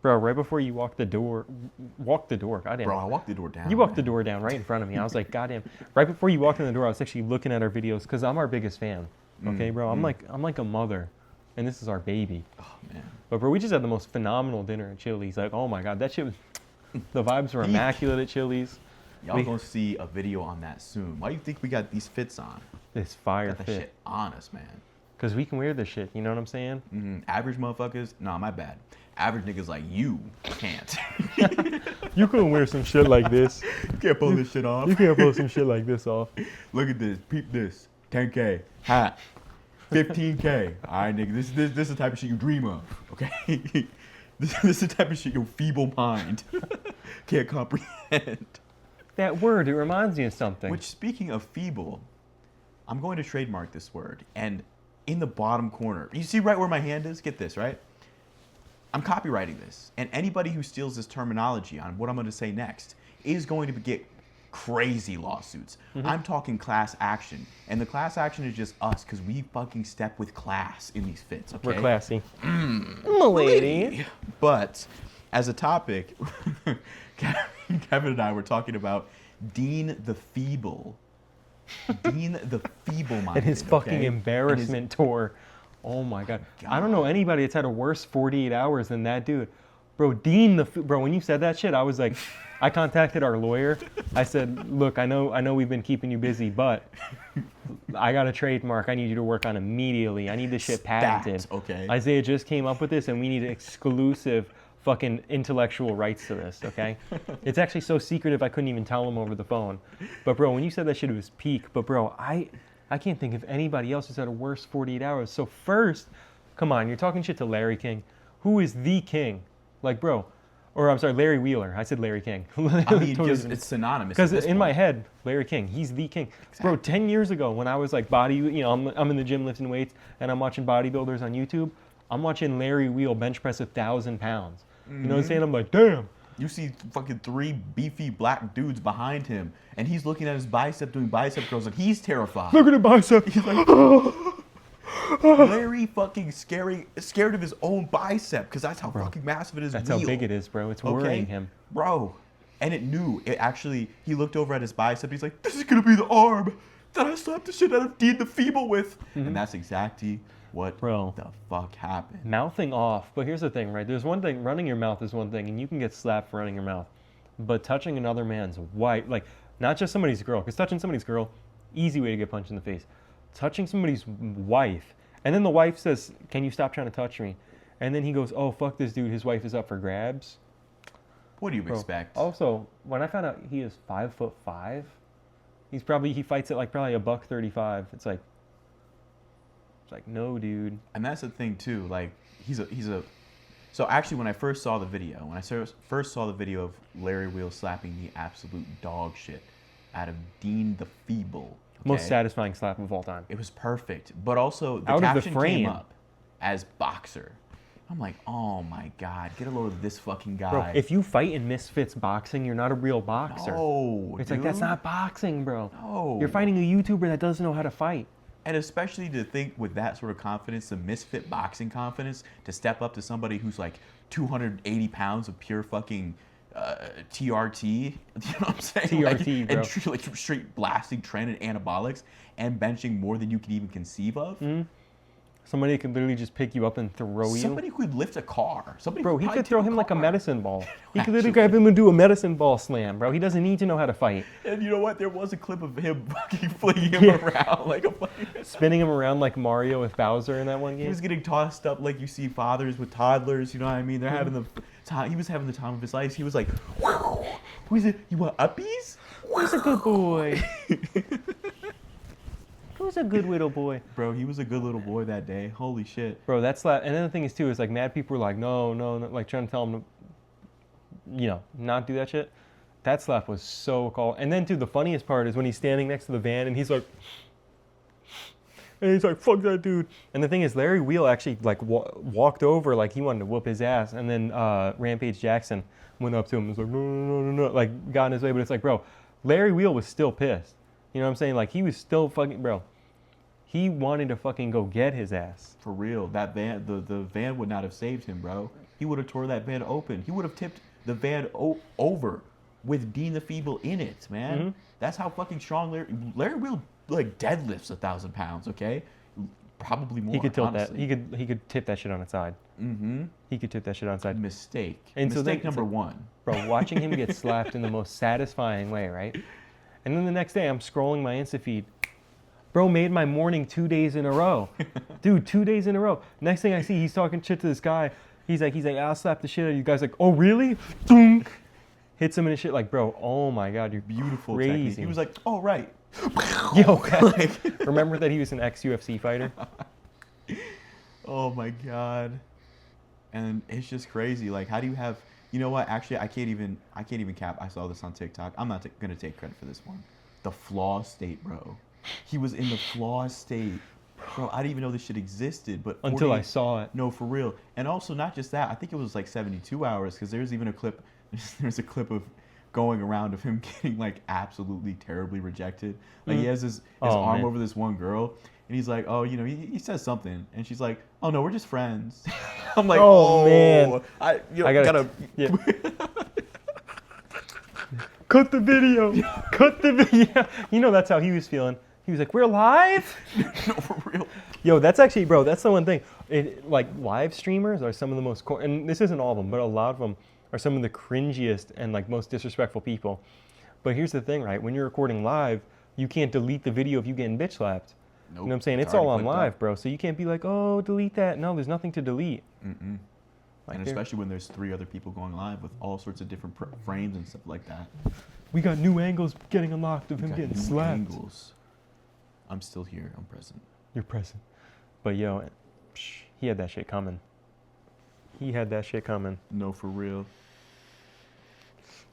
Bro, right before you walk the door, goddamn. Bro, I walked the door down. You walked the door down right in front of me. I was like, goddamn. Right before you walked in the door, I was actually looking at our videos because I'm our biggest fan. Okay, bro? I'm like a mother, and this is our baby. Oh, man. But, bro, we just had the most phenomenal dinner at Chili's. Like, oh, my God. That shit was... The vibes were immaculate at Chili's. Y'all gonna see a video on that soon. Why do you think we got these fits on? This fire Got that fit. shit on us, man. Because we can wear this shit. You know what I'm saying? Average motherfuckers, nah, my bad. Average niggas like you can't. You couldn't wear some shit like this. You can't pull this shit off. You can't pull some shit like this off. Look at this. Peep this. 10K. Hat. 15K. All right, nigga. This is the type of shit you dream of, okay? This is the type of shit your feeble mind can't comprehend. That word, it reminds me of something. Which, speaking of feeble, I'm going to trademark this word. And in the bottom corner, you see right where my hand is? Get this, right? I'm copywriting this. And anybody who steals this terminology on what I'm going to say next is going to get crazy lawsuits. I'm talking class action. And the class action is just us because we fucking step with class in these fits, okay? We're classy. I'm a lady. But as a topic, Kevin and I were talking about Dean the Feeble. Dean the Feeble-minded. And his fucking embarrassment tour. Oh my God. I don't know anybody that's had a worse 48 hours than that dude. Bro, bro, when you said that shit, I was like, I contacted our lawyer. I said, look, I know we've been keeping you busy, but I got a trademark I need you to work on immediately. I need this shit patented. Okay. Isaiah just came up with this, and we need exclusive fucking intellectual rights to this, okay? It's actually so secretive I couldn't even tell him over the phone. But bro, when you said that shit, it was peak. But bro, I can't think of anybody else who's had a worse 48 hours. So first, come on, you're talking shit to Larry King. Who is the king? Like, bro, or I'm sorry, Larry Wheeler. I said Larry King. I mean, because it's synonymous. Because in my head, Larry King, he's the king. Exactly. Bro, 10 years ago when I was like I'm in the gym lifting weights and I'm watching bodybuilders on YouTube, I'm watching Larry Wheel bench press 1,000 pounds. You know what I'm saying? I'm like, damn. You see fucking 3 beefy black dudes behind him, and he's looking at his bicep doing bicep curls, and he's terrified. Look at the bicep. He's like, Larry fucking scared of his own bicep, because that's how fucking massive it is. That's how big it is, bro. It's worrying him. Bro. And it knew. It actually, he looked over at his bicep, he's like, this is going to be the arm that I slapped the shit out of Dean the Feeble with. And that's exactly what the fuck happened. Mouthing off. But here's the thing, right? There's one thing, running your mouth is one thing, and you can get slapped for running your mouth. But touching another man's wife, like, not just somebody's girl, because touching somebody's girl, easy way to get punched in the face. Touching somebody's wife, and then the wife says, can you stop trying to touch me? And then he goes, oh, fuck this dude, his wife is up for grabs. What do you expect? Also, when I found out he is 5'5", he fights at like probably $135. It's like, no, dude. And that's the thing too. Like So actually, when I first saw the video, of Larry Wheel slapping the absolute dog shit out of Dean the Feeble, most satisfying slap of all time. It was perfect, but also the out caption of the frame came up as boxer. I'm like, oh my God, get a load of this fucking guy. Bro, if you fight in Misfits boxing, you're not a real boxer. No, it's like, that's not boxing, bro. No. You're fighting a YouTuber that doesn't know how to fight. And especially to think with that sort of confidence, the misfit boxing confidence, to step up to somebody who's like 280 pounds of pure fucking TRT, you know what I'm saying? TRT, bro. And like straight blasting trend and anabolics and benching more than you could even conceive of. Somebody could literally just pick you up and throw you. Somebody could lift a car. Bro, he could throw him like a medicine ball. He could literally grab him and do a medicine ball slam, bro. He doesn't need to know how to fight. And you know what? There was a clip of him fucking flinging him around like a fucking... Spinning him around like Mario with Bowser in that one game. He was getting tossed up like you see fathers with toddlers, you know what I mean? They're having the time. He was having the time of his life. He was like, who's it? You want uppies? Who's a good boy? Who's a good little boy? Bro, he was a good little boy that day. Holy shit. Bro, that's like, and then the thing is too, is like mad people were like, no, like trying to tell him to, not do that shit. That slap was so cold. And then too, the funniest part is when he's standing next to the van and he's like, fuck that dude. And the thing is, Larry Wheel actually like walked over like he wanted to whoop his ass. And then Rampage Jackson went up to him and was like, no, like got in his way. But it's like, bro, Larry Wheel was still pissed. You know what I'm saying? Like he was still fucking, bro. He wanted to fucking go get his ass. For real. That van, the van would not have saved him, bro. he would have tore that van open. He would have tipped the van over with Dean the Feeble in it, man. Mm-hmm. That's how fucking strong Larry Wheel like deadlifts 1,000 pounds. Okay, probably more. He could tilt honestly. that. He could tip that shit on its side. Mm-hmm. He could tip that shit on its side. Mistake. And so Mistake then it's number like- one. Bro, watching him get slapped in the most satisfying way, right? And then the next day, I'm scrolling my Insta feed. Bro made my morning 2 days in a row. Dude, 2 days in a row. Next thing I see, he's talking shit to this guy. He's like, I'll slap the shit out of you guys. Like, oh, really? Dunk. Hits him in the shit like, bro, oh my God, you're Beautiful crazy. technique. He was like, oh, right. Yo, remember that he was an ex-UFC fighter? Oh my God. And it's just crazy. Like, how do you have, you know what? Actually, I can't even cap. I saw this on TikTok. I'm not going to take credit for this one. The flaw state, bro. He was in the flaw state. Bro, I didn't even know this shit existed, but Until I saw it. No, for real. And also, not just that. I think it was like 72 hours because there's even a clip. There's a clip of going around of him getting like absolutely terribly rejected. Like he has his arm man. over this one girl, and he's like, oh, you know, he says something, and she's like, oh no, we're just friends. I'm like, Oh, man. I gotta. Yeah. Cut the video. Cut the video. You know that's how he was feeling. He was like, we're live? No, for real. Yo, that's actually, bro, that's the one thing. Like, live streamers are some of the most, and this isn't all of them, but a lot of them are some of the cringiest and, like, most disrespectful people. But here's the thing, right? When you're recording live, you can't delete the video of you getting bitch slapped. Nope. You know what I'm saying? It's all on live, bro. So you can't be like, oh, delete that. No, there's nothing to delete. Mm-mm. Like, And especially when there's 3 other people going live with all sorts of different frames and stuff like that. we got new angles getting unlocked of We him got getting new slapped. angles. I'm still here. I'm present. You're present. But yo, he had that shit coming. He had that shit coming. No, for real.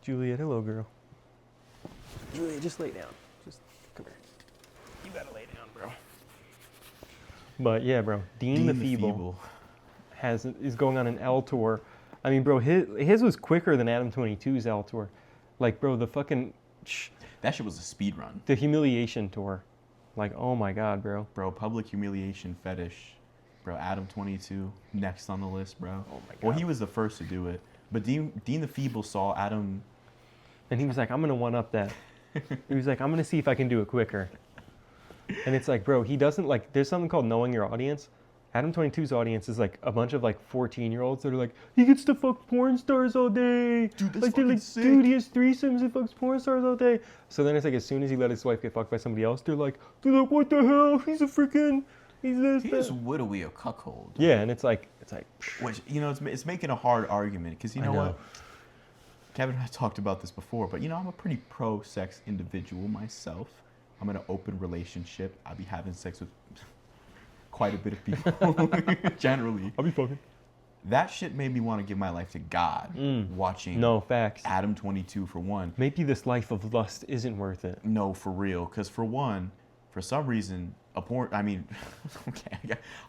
Juliet, hello, girl. Juliet, just lay down. Just come here. You gotta lay down, bro. But yeah, bro, Dean the Feeble is going on an L tour. I mean, bro, his was quicker than Adam 22's L tour. Like, bro, the fucking That shit was a speed run. the humiliation tour. Like, oh my God, bro. Bro, public humiliation fetish. Bro, Adam 22, next on the list, bro. Oh my God. Well, he was the first to do it. But Dean the Feeble saw Adam. And he was like, I'm gonna one up that. He was like, I'm gonna see if I can do it quicker. And it's like, bro, he doesn't like. There's something called knowing your audience. Adam 22's audience is like a bunch of like 14-year-olds that are like, he gets to fuck porn stars all day. Dude, that's like they're fucking like, sick. dude, he has threesomes and fucks porn stars all day. So then it's like, as soon as he let his wife get fucked by somebody else, they're like, what the hell? He's this. He that. is literally a cuckold. Yeah, and it's like, Which, you know, it's making a hard argument. Because you know I know. what? Kevin and I talked about this before. But, you know, I'm a pretty pro-sex individual myself. I'm in an open relationship. I'll be having sex with quite a bit of people, generally. I'll be fucking. That shit made me want to give my life to God watching No, facts. Adam 22 for one. Maybe this life of lust isn't worth it. No, for real. Because for one, for some reason, okay,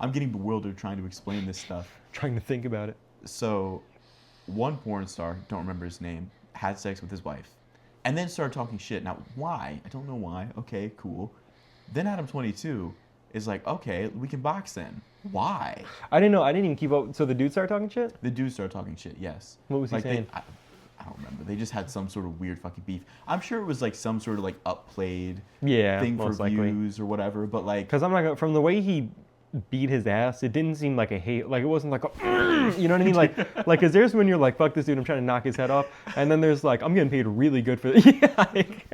I'm getting bewildered trying to explain this stuff. Trying to think about it. So, one porn star, don't remember his name, had sex with his wife. And then started talking shit. Now, why? I don't know why. Okay, cool. Then Adam 22 is like, okay, we can box then. Why? I didn't know. I didn't even keep up. So the dude started talking shit? The dude started talking shit, yes. What was he saying? I don't remember. They just had some sort of weird fucking beef. I'm sure it was like some sort of like upplayed Yeah, thing for most likely. views or whatever. But like, Because I'm not gonna, from the way he beat his ass, it didn't seem like a hate. Like it wasn't like a, you know what I mean? Like, cause there's when you're like, fuck this dude, I'm trying to knock his head off, and then there's like, I'm getting paid really good for this. Yeah, like,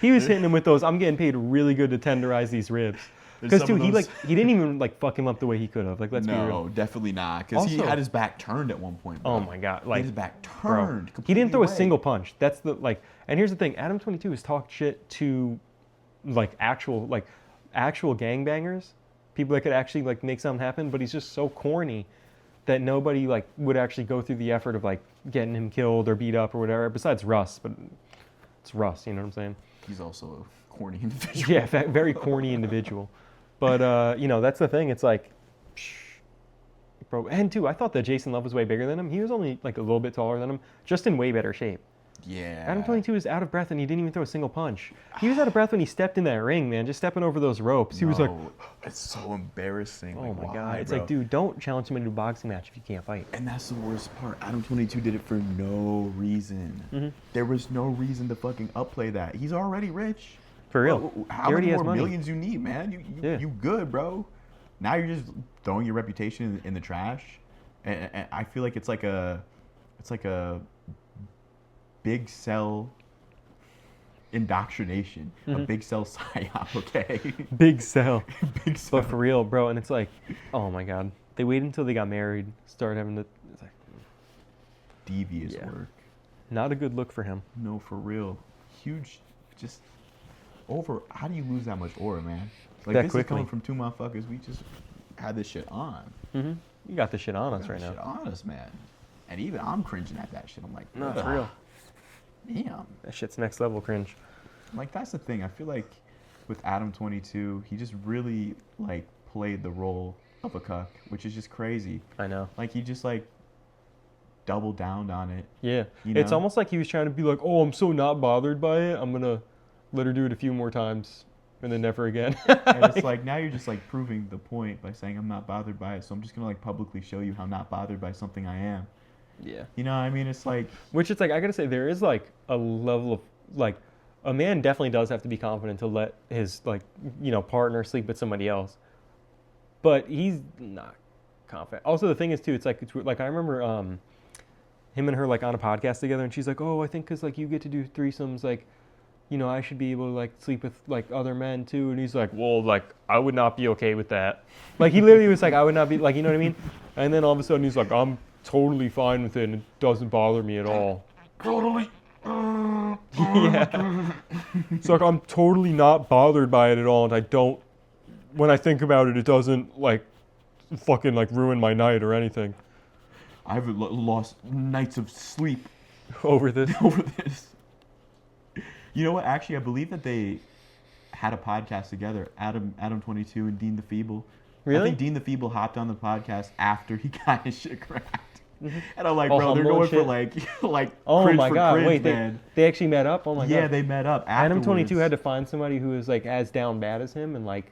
he was hitting him with those. I'm getting paid really good to tenderize these ribs. Because dude, he didn't even like fuck him up the way he could have. Like, let's be real. no, definitely not. Because he Also- had his back turned at one point. Bro. Oh my God, He like had his back bro, turned. he didn't throw a completely single away. punch. That's the like. And here's the thing: Adam 22 has talked shit to like actual gangbangers, people that could actually like make something happen. But he's just so corny that nobody like would actually go through the effort of like getting him killed or beat up or whatever. Besides Russ, but it's Russ. You know what I'm saying? He's also a corny individual. Yeah, very corny individual. But you know, that's the thing. It's like, bro. And too, I thought that Jason Love was way bigger than him. He was only like a little bit taller than him, just in way better shape. Yeah. Adam 22 was out of breath and he didn't even throw a single punch. He was out of breath when he stepped in that ring, man, just stepping over those ropes. He was like, it's so embarrassing. oh my why, God. It's bro? like, dude, don't challenge somebody to a boxing match if you can't fight. And that's the worst part. Adam 22 did it for no reason. There was no reason to fucking upplay that. He's already rich. For real. How He already many has more money. millions you need, man? You good, bro. Now you're just throwing your reputation in the trash. And I feel like it's like a big cell indoctrination, a big cell psyop, okay? Big sell. Big cell. But for real, bro. And it's like, oh my God. They waited until they got married, started having the. It's like, Devious work. not a good look for him. No, for real. Huge, just over. How do you lose that much aura, man? Like That this quickly. is coming from two motherfuckers. We just had this shit on. You got this shit on us Got right this now. shit on us, man. And even I'm cringing at that shit. I'm like, No, ugh, for real. damn. That shit's next level cringe. Like that's the thing. I feel like with Adam 22, he just really like played the role of a cuck, which is just crazy. I know. Like he just like doubled down on it. Yeah. You It's know? almost like he was trying to be like, oh, I'm so not bothered by it. I'm going to let her do it a few more times and then never again. And it's like now you're just like proving the point by saying I'm not bothered by it. So I'm just gonna like publicly show you how not bothered by something I am. Yeah. You know what I mean? It's like Which it's like, I got to say, there is like a level of like, a man definitely does have to be confident to let his like, partner sleep with somebody else. But he's not confident. Also, the thing is too, it's like I remember him and her like on a podcast together, and she's like, "Oh, I think because like you get to do threesomes, like, I should be able to like sleep with like other men too." And he's like, "Well, like I would not be okay with that." Like he literally was like, "I would not be like," you know what I mean? And then all of a sudden he's like, "I'm totally fine with it, and it doesn't bother me at all." totally. Yeah. It's like I'm totally not bothered by it at all, and I don't. When I think about it, it doesn't like fucking like ruin my night or anything. I've lost nights of sleep Over this. over this. You know what? Actually, I believe that they had a podcast together. Adam 22 and Dean the Feeble. Really? I think Dean the Feeble hopped on the podcast after he got his shit cracked. And I'm like, All bro, they're humble going and for like Oh cringe my for God! cringe, Wait, man. they actually met up. Oh my God! Yeah, they met up Adam 22 afterwards. had to find somebody who was like as down bad as him and like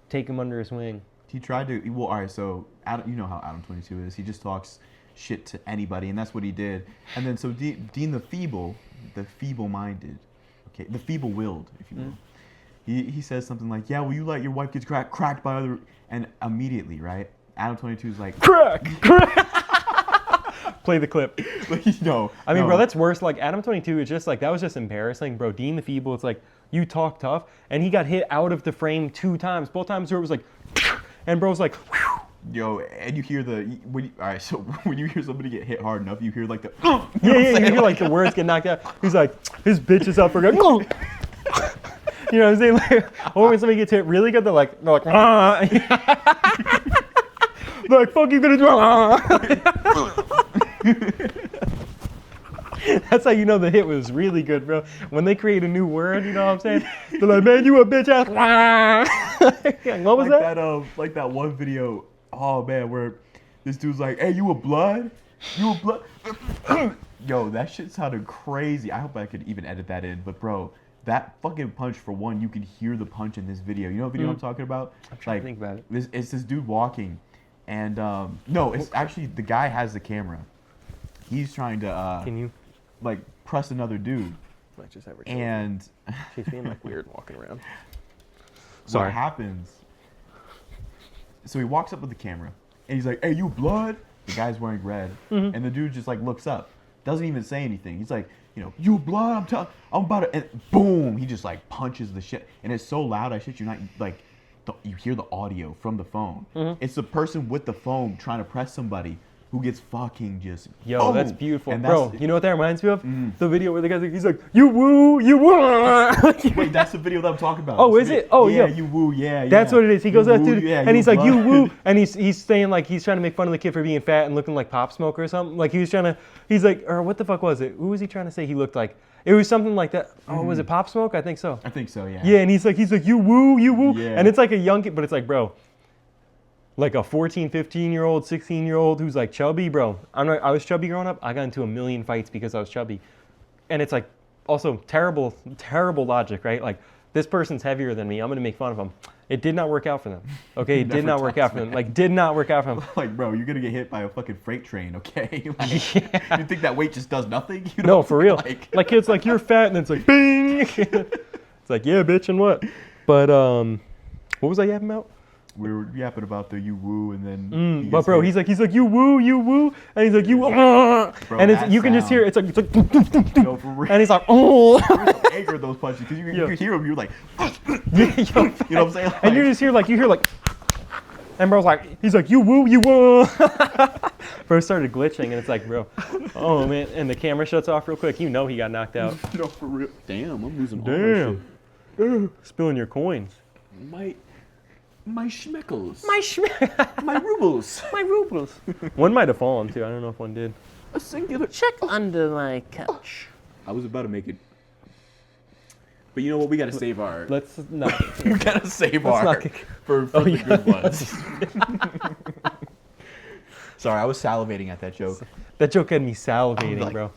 take him under his wing. He tried to. Well, all right. So Adam, you know how Adam 22 is. He just talks shit to anybody, and that's what he did. And then so Dean the feeble-minded, okay, the feeble-willed, if you will. He says something like, "Yeah, will you let your wife get cracked by other?" And immediately, right? Adam 22 is like, Crack! Play the clip. no. I mean, no. bro, that's worse. Like Adam 22 is just like that was just embarrassing, bro. Dean the Feeble, it's like you talk tough, and he got hit out of the frame 2 times. Both times where it was like, and bro's like, Yo, and you hear all right. So when you hear somebody get hit hard enough, you hear like the yeah, you hear like the words get knocked out. He's like, his bitch is up for good. You know what I'm saying? Like, or when somebody gets hit really good, they're like, ah. They're like, fuck you gonna do? That's how you know the hit was really good, bro. When they create a new word, you know what I'm saying? They're like, man, you a bitch ass. What was like that? Like that one video. Oh man, where this dude's like, "Hey, you a blood? You a blood?" Yo, that shit sounded crazy. I hope I could even edit that in. But bro, that fucking punch, for one, you can hear the punch in this video. You know what video I'm talking about? I'm trying to think about it. It's this dude walking, and no, it's actually the guy has the camera. He's trying to Can you? like press another dude, Might just have her and she's being like weird walking around. what Sorry. happens? So he walks up with the camera, and he's like, "Hey, you blood?" The guy's wearing red, and the dude just like looks up, doesn't even say anything. He's like, "You blood? I'm about to," and boom, he just like punches the shit, and it's so loud. I shit you not, like, you hear the audio from the phone. It's the person with the phone trying to press somebody who gets fucking just. Yo, boom. that's beautiful, And bro. that's- You know what that reminds me of? The video where the guy's like, he's like, you woo, you woo. Wait, that's the video that I'm talking about. Oh, That's is the it? Oh, yeah. yeah. You woo, yeah. That's yeah. what it is. He You goes up woo, to, yeah, and he's like, you blood. woo, and he's saying like he's trying to make fun of the kid for being fat and looking like Pop Smoke or something. Like he was trying to, he's like, or what the fuck was it? Who was he trying to say he looked like? It was something like that. Oh, was it Pop Smoke? I think so. I think so, yeah. Yeah, and he's like, you woo, Yeah. and it's like a young kid, but it's like, bro, like a 14, 15-year-old, 16-year-old who's like chubby, bro. I was chubby growing up. I got into a million fights because I was chubby. and it's like also terrible logic, right? Like this person's heavier than me. I'm gonna make fun of them. It did not work out for them. Okay, it did not work out for them. Like did not work out for them. Like, bro, you're gonna get hit by a fucking freight train, okay? Like, Yeah. you think that weight just does nothing? You No, know? for real. Like It's like you're fat, and it's like bing. It's like yeah, bitch, and what? But what was I yapping about? we were yapping about the you woo, and then. he But gets bro, hit. he's like you woo, and he's like you, Bro, and it's that you can just hear sound. it's like Yo, for real. and he's like oh. There's some anger in those punches because you hear them, you're like, Yo, you know what I'm saying? and you just hear like, and bro's like, he's like, you woo. Bro started glitching, and it's like, bro, oh man, and the camera shuts off real quick. You know he got knocked out. No, for real. Damn, I'm losing Damn, spilling your coins. My schmeckles. My My rubles. rubles. One might have fallen too. I don't know if one did. A singular. Check under my couch. I was about to make it. But you know what? We gotta save our. Let's not. We gotta save Let's our not get- for Oh, the yeah. good ones. Sorry, I was salivating at that joke. That joke had me salivating, like- bro.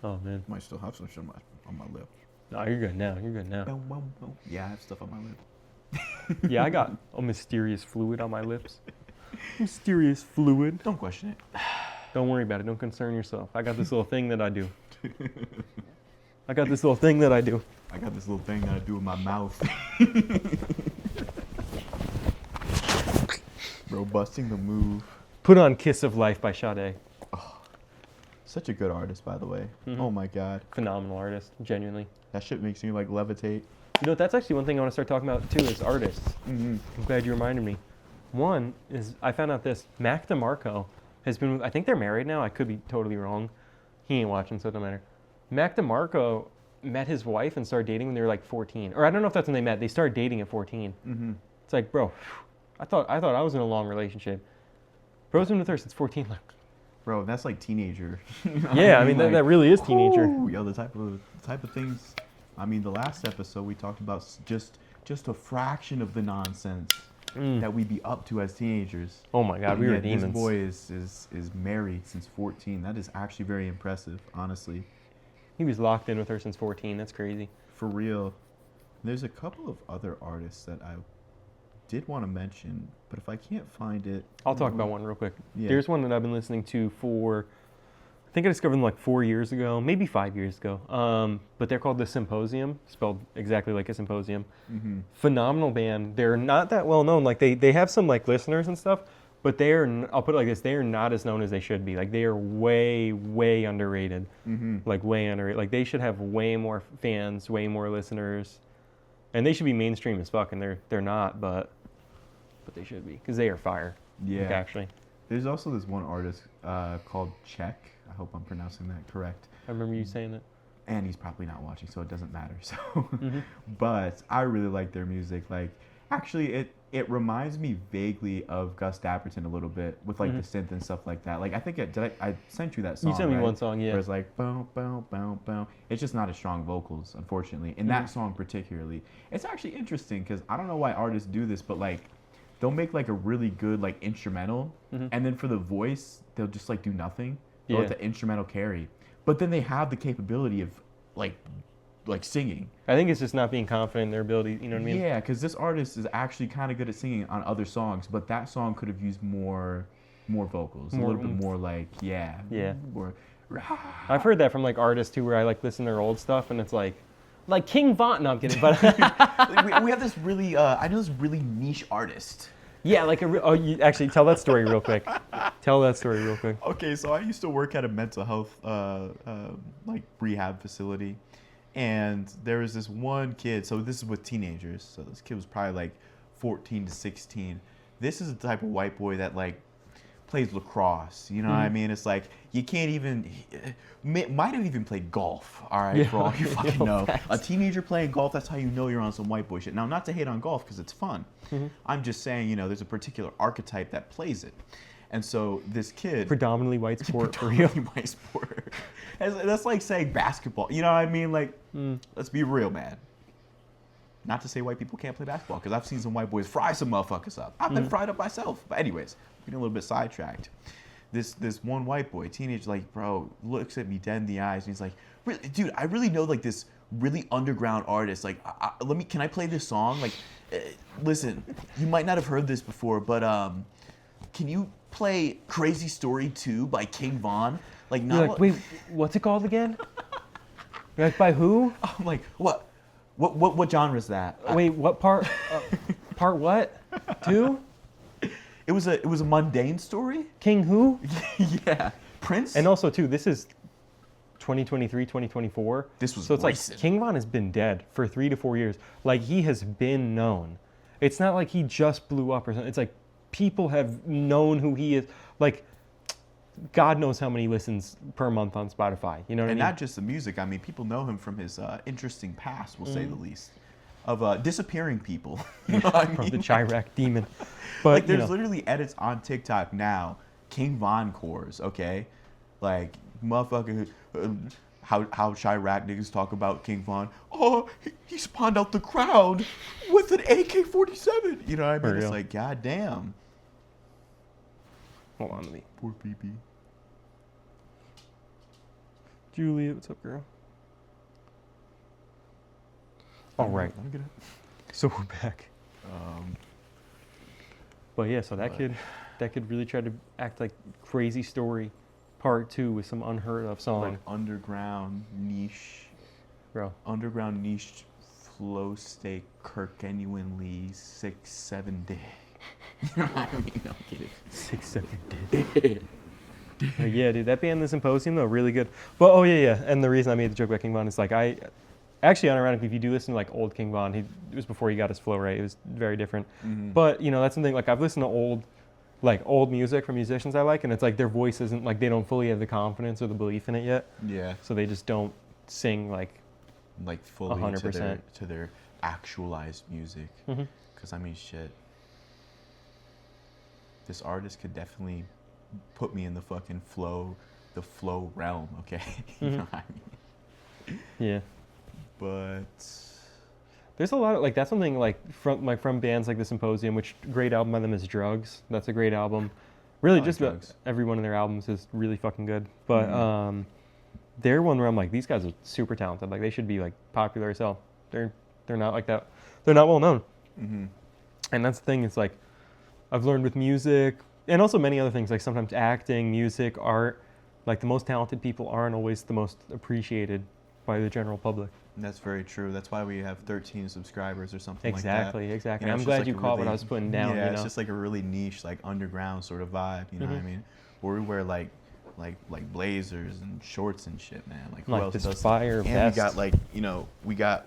Oh man. Might still have some shit on my lip. No, you're good now. Yeah, I have stuff on my lip. Yeah, I got a mysterious fluid on my lips. Mysterious fluid. Don't question it. Don't worry about it. Don't concern yourself. I got this little thing that I do. I got this little thing that I do. I got this little thing that I do with my mouth. Bro, busting the move. Put on Kiss of Life by Sade. Such a good artist, by the way. Mhm. Oh my god. Phenomenal artist, genuinely. That shit makes me like levitate. You know, that's actually one thing I want to start talking about too is artists. Mm-hmm. I'm glad you reminded me. One is I found out this. Mac DeMarco has been with, I think they're married now. I could be totally wrong. He ain't watching, so it don't matter. Mac DeMarco met his wife and started dating when they were like 14. Or I don't know if that's when they met. They started dating at 14. Mm-hmm. It's like, bro, I thought I was in a long relationship. Bro's been with her since 14. Like, Bro, that's like teenager. yeah, I mean that really is teenager. Ooh, yo, the type of things. I mean, the last episode we talked about just a fraction of the nonsense that we be up to as teenagers. Oh my God, we were Yet demons. This boy is married since 14. That is actually very impressive, honestly. He was locked in with her since 14. That's crazy. For real. There's a couple of other artists that I did want to mention, but if I can't find it, I'll talk about one real quick. Yeah. There's one that I've been listening to for, I think I discovered them like 4 years ago, maybe 5 years ago. But they're called The Symposium, spelled exactly like a symposium. Mm-hmm. Phenomenal band. They're not that well known. Like they have some like listeners and stuff, but they are, I'll put it like this, they are not as known as they should be. Like they are way, way underrated. Mm-hmm. Like way underrated. Like they should have way more fans, way more listeners. And they should be mainstream as fuck, and they're not, but they should be, because they are fire. Yeah. Like, actually. There's also this one artist called Check. I hope I'm pronouncing that correct. I remember you saying it. And he's probably not watching, so it doesn't matter. So, Mm-hmm. but I really like their music. Like, actually, it reminds me vaguely of Gus Dapperton a little bit with like the synth and stuff like that. Like, I think I sent you that song. You sent me right? one song, yeah. Where it's like boom, boom, boom, boom. It's just not as strong vocals, unfortunately. In that song particularly, it's actually interesting because I don't know why artists do this, but like, they'll make like a really good like instrumental, and then for the voice, they'll just like do nothing. They'll let the instrumental carry. But then they have the capability of like singing. I think it's just not being confident in their ability, you know what I mean? Yeah, because this artist is actually kind of good at singing on other songs, but that song could have used more vocals, a little bit more like more. I've heard that from like artists too, where I like listen to their old stuff and it's like King Von. No, I'm kidding. But we have this really I know this really niche artist. yeah, like you actually tell that story real quick. Tell that story real quick. Okay, so I used to work at a mental health like rehab facility, and there was this one kid. So this is with teenagers. So this kid was probably like 14 to 16. This is the type of white boy that like plays lacrosse. You know what I mean? It's like you can't even. Might have even played golf. All right, for all you fucking know, a teenager playing golf. That's how you know you're on some white boy shit. Now, not to hate on golf because it's fun. I'm just saying, you know, there's a particular archetype that plays it. And so this kid, Predominantly white sport for real. white sport. That's like saying basketball. You know what I mean? Like, let's be real, man. Not to say white people can't play basketball, because I've seen some white boys fry some motherfuckers up. I've been fried up myself. But anyways, getting a little bit sidetracked. this one white boy, teenage, like, bro, looks at me dead in the eyes, and he's like, really, dude, I really know like this really underground artist. Like, can I play this song? Like, listen, you might not have heard this before, but can you play Crazy Story 2 by King Von? Like, You're like, wait, what's it called again? You're like, by who? I'm like, what genre is that? Wait, what part? Part what? 2? It was a mundane story. King who? Yeah, Prince. And also, too, this is 2023, 2024. This was so it's recent. like King Von has been dead for 3 to 4 years. Like, he has been known. It's not like he just blew up or something. It's like people have known who he is. Like, God knows how many listens per month on Spotify. You know what I mean? And not just the music. I mean, people know him from his interesting past, we'll say the least, of disappearing people. You know what I mean? From the Chirac demon. But Like, there's literally edits on TikTok now, King Von cores, okay? Like, motherfucker, how Chirac niggas talk about King Von. Oh, he spawned out the crowd with an AK-47. You know what I mean? For It's real. like, goddamn. Hold on to me. Poor PP. Juliet, what's up, girl? All right. Let me get it. So we're back. But yeah, so that kid really tried to act like Crazy Story Part 2 with some unheard of song. Like underground niche flow state Kirk-genuinely 6-7 day. You know what I mean? No, I'm kidding. 6-7 did. Yeah, dude, that band, The Symposium, though, really good. But oh yeah. And the reason I made the joke about King Von is like actually, unironically, if you do listen to like old King Von, it was before he got his flow right. It was very different. Mm-hmm. But you know, that's something like I've listened to old music from musicians I like, and it's like their voice isn't like they don't fully have the confidence or the belief in it yet. Yeah. So they just don't sing like fully 100%. to their actualized music. Mhm. Because I mean, shit. This artist could definitely put me in the fucking flow realm. Okay. You know what I mean? Yeah. But There's a lot of like that's something like from bands like The Symposium, which great album by them is Drugs. That's a great album. Really, I like just about Drugs. every one of their albums is really fucking good. But they're one where I'm like, these guys are super talented. Like they should be like popular as hell. They're not like that. They're not well known. mm-hmm. And that's the thing. It's like I've learned with music and also many other things. Like sometimes acting, music, art. Like the most talented people aren't always the most appreciated by the general public. That's very true. That's why we have 13 subscribers or something Exactly. like that. Exactly. You know, I'm it's glad just you like a caught what really- I was putting down. Yeah, you it's know? just like a really niche, like underground sort of vibe. You know what I mean? Where we wear like blazers and shorts and shit, man. Like who Like else this does? fire And vest. we got like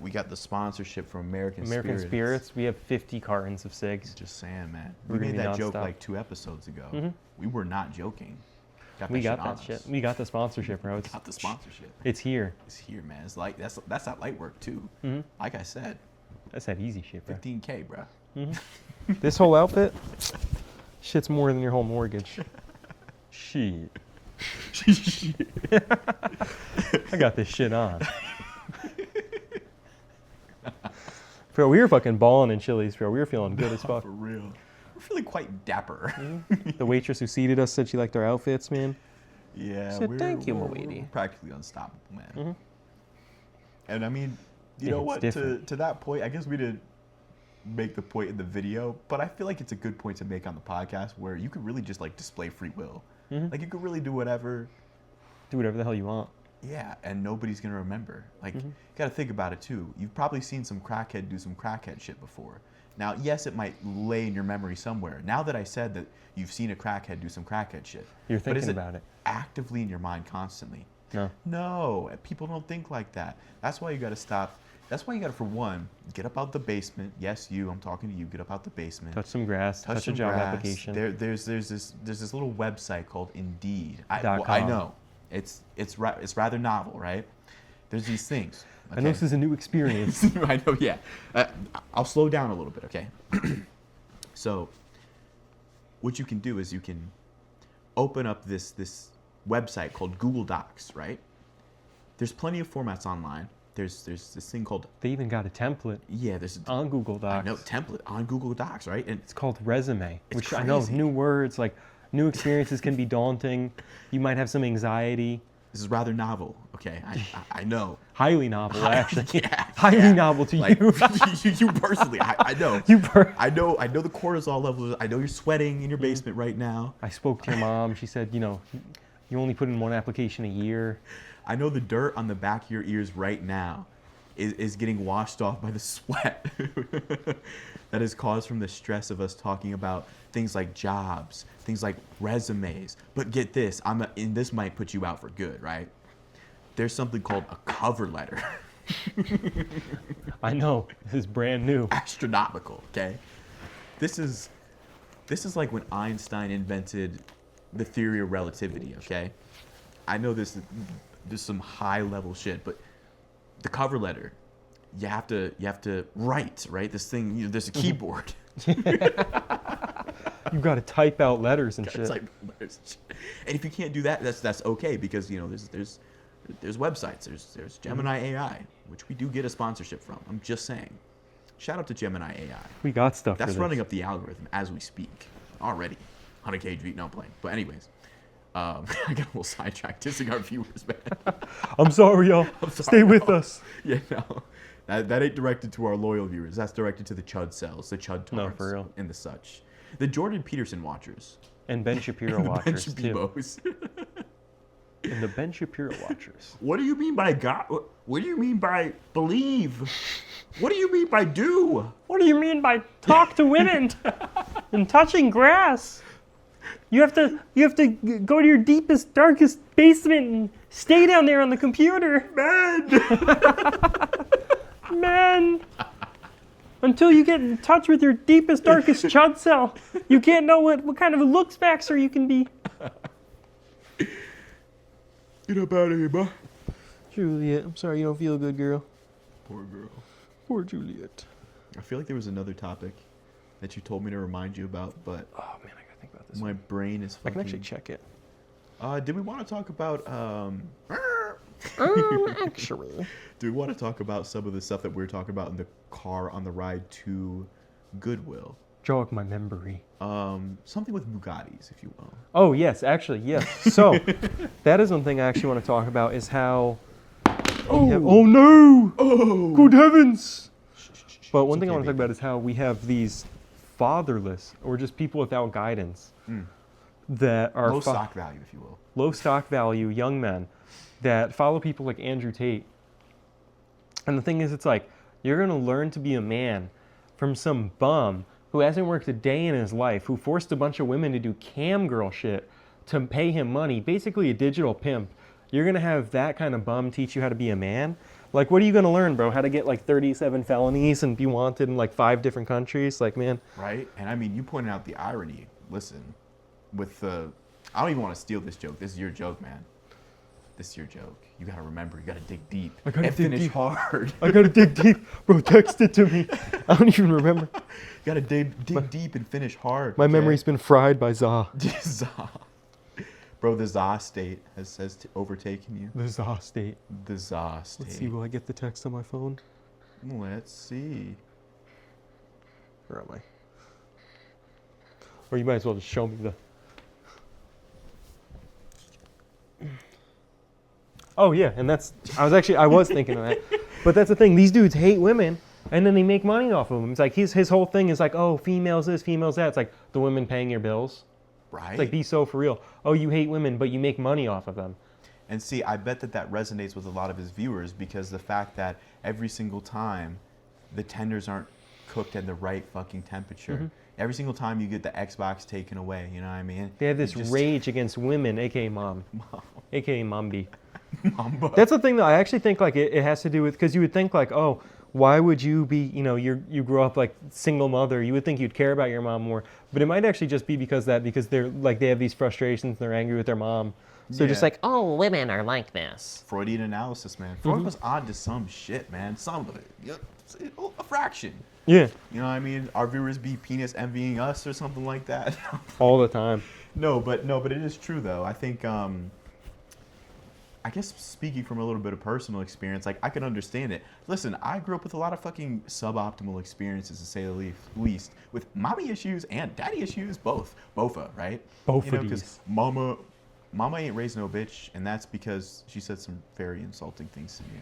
we got the sponsorship from American Spirits. We have 50 cartons of cigs. Just saying, man. We're We gonna made be that joke nonstop. like 2 episodes ago. Mhm. We were not joking. We got on that shit. us. We got the sponsorship, bro. It's, Got the sponsorship. it's here. It's here, man. It's like that's that light work too. hmm Like I said, That's that easy shit, bro. 15K, bro. This whole outfit, shit's more than your whole mortgage. Shit. I got this shit on. Bro, we were fucking balling in Chili's, bro. We were feeling good as fuck. For real. We're feeling quite dapper. The waitress who seated us said she liked our outfits, man. Yeah, Said, "Thank you, my we're lady." practically unstoppable, man. Mhm. And I mean, you Yeah, know it's what? different. To that point, I guess we didn't make the point in the video, but I feel like it's a good point to make on the podcast where you could really just like display free will. Mhm. Like you could really do whatever. Do whatever the hell you want. Yeah, and nobody's gonna remember. Like, Mhm. you gotta think about it too. You've probably seen some crackhead do some crackhead shit before. Now, yes, it might lay in your memory somewhere. Now that I said that you've seen a crackhead do some crackhead shit, You're but is thinking about it. actively in your mind constantly? No. No, people don't think like that. That's why you gotta stop. That's why you gotta, for one, get up out the basement. Yes, I'm talking to you. Get up out the basement. Touch some grass. Touch a some job grass. application. There's this little website called Indeed. I .com. know. It's rather novel, right? There's these things. I know this is a new experience. I know, yeah. I'll slow down a little bit, okay? So, what you can do is you can open up this website called Google Docs, right? There's plenty of formats online. There's this thing called They even got a template there's on Google Docs. I know template on Google Docs, right? And It's called Resume, It's which I know crazy. new words like New experiences can be daunting. You might have some anxiety. This is rather novel, okay? I know. Highly novel, actually. Yeah, Highly novel to like, you. you personally, I know. I know the cortisol levels. I know you're sweating in your basement right now. I spoke to your mom. She said, you only put in one application a year. I know the dirt on the back of your ears right now is getting washed off by the sweat that is caused from the stress of us talking about things like jobs, things like resumes. But get this, and this might put you out for good, right? There's something called a cover letter. I know. This is brand new. Astronomical, okay? This is like when Einstein invented the theory of relativity, okay? I know this is some high level shit, but the cover letter, you have to write, right? This thing, there's a keyboard. You've got to type out letters and shit. Type letters. And if you can't do that, that's okay, because there's websites. There's Gemini AI, which we do get a sponsorship from. I'm just saying. Shout out to Gemini AI. We got stuff That's for this. running up the algorithm as we speak already. 100K tweet, no playing. But anyways, I got a little sidetracked dissing our viewers, man. I'm sorry, y'all. Stay with us. Yeah, no. That ain't directed to our loyal viewers. That's directed to the Chud cells, the Chud No, tards, for real. and the such. The Jordan Peterson watchers. And Ben Shapiro watchers, Bench too. Bebos. And the Ben Shapiro watchers. What do you mean by God? What do you mean by believe? What do you mean by do? What do you mean by talk to women and touching grass? You have to go to your deepest, darkest basement and stay down there on the computer. Man. Until you get in touch with your deepest, darkest chud cell, you can't know what kind of a looks maxer you can be. Get up out of here, bro. Juliet, I'm sorry you don't feel good, girl. Poor girl. Poor Juliet. I feel like there was another topic that you told me to remind you about, but Oh man, I gotta think about this. my brain is I fucking... can actually check it. Did we want to talk about... Actually. Do we want to talk about some of the stuff that we were talking about in the car on the ride to Goodwill? Jog my memory. Something with Bugattis, if you will. Oh, yes, actually, yes. So, that is one thing I actually want to talk about is how... Oh no! Oh! Good heavens! But one It's thing I okay, want to talk baby. about is how we have these fatherless, or just people without guidance, that are Low stock value, if you will. low stock value young men that follow people like Andrew Tate. And the thing is, it's like, you're going to learn to be a man from some bum who hasn't worked a day in his life, who forced a bunch of women to do cam girl shit to pay him money, basically a digital pimp. You're going to have that kind of bum teach you how to be a man? Like, what are you going to learn, bro? How to get like 37 felonies and be wanted in like 5 different countries? Like, man. Right? And I mean, you pointed out the irony. Listen, with the... I don't even want to steal this joke. This is your joke, man. This is your joke. You got to remember, you got to dig deep. I gotta and dig finish deep. hard. I got to dig deep. Bro, text it to me. I don't even remember. You got to dig deep and finish hard. My okay? memory's been fried by Za. Za. Bro, the Za state has overtaken you. The Za state. The Za state. Let's see, will I get the text on my phone? Let's see. Where am I? Or you might as well just show me the... Oh yeah, and that's, I was thinking of that. But that's the thing, these dudes hate women, and then they make money off of them. It's like, his whole thing is like, oh, females this, females that. It's like, the women paying your bills. Right? It's like, be so for real. Oh, you hate women, but you make money off of them. And see, I bet that resonates with a lot of his viewers, because the fact that every single time the tenders aren't cooked at the right fucking temperature, every single time you get the Xbox taken away, you know what I mean? They have this It just- rage against women, aka mom, aka mombi. Mamba. That's the thing, though. I actually think like it has to do with, because you would think like, oh, why would you be, you grow up like single mother, you would think you'd care about your mom more, but it might actually just be because they're like, they have these frustrations, they're angry with their mom, so just Yeah. like, oh, women are like this. Freudian analysis, man. Freud was on to some shit, man. Some of it. A fraction. Yeah, You know what I mean? Our viewers be penis envying us or something like that. all the time. No, but it is true though. I think I guess speaking from a little bit of personal experience, like I can understand it. Listen, I grew up with a lot of fucking suboptimal experiences, to say the least, with mommy issues and daddy issues, bofa, right? Both you know, of because these. mama ain't raised no bitch, and that's because she said some very insulting things to me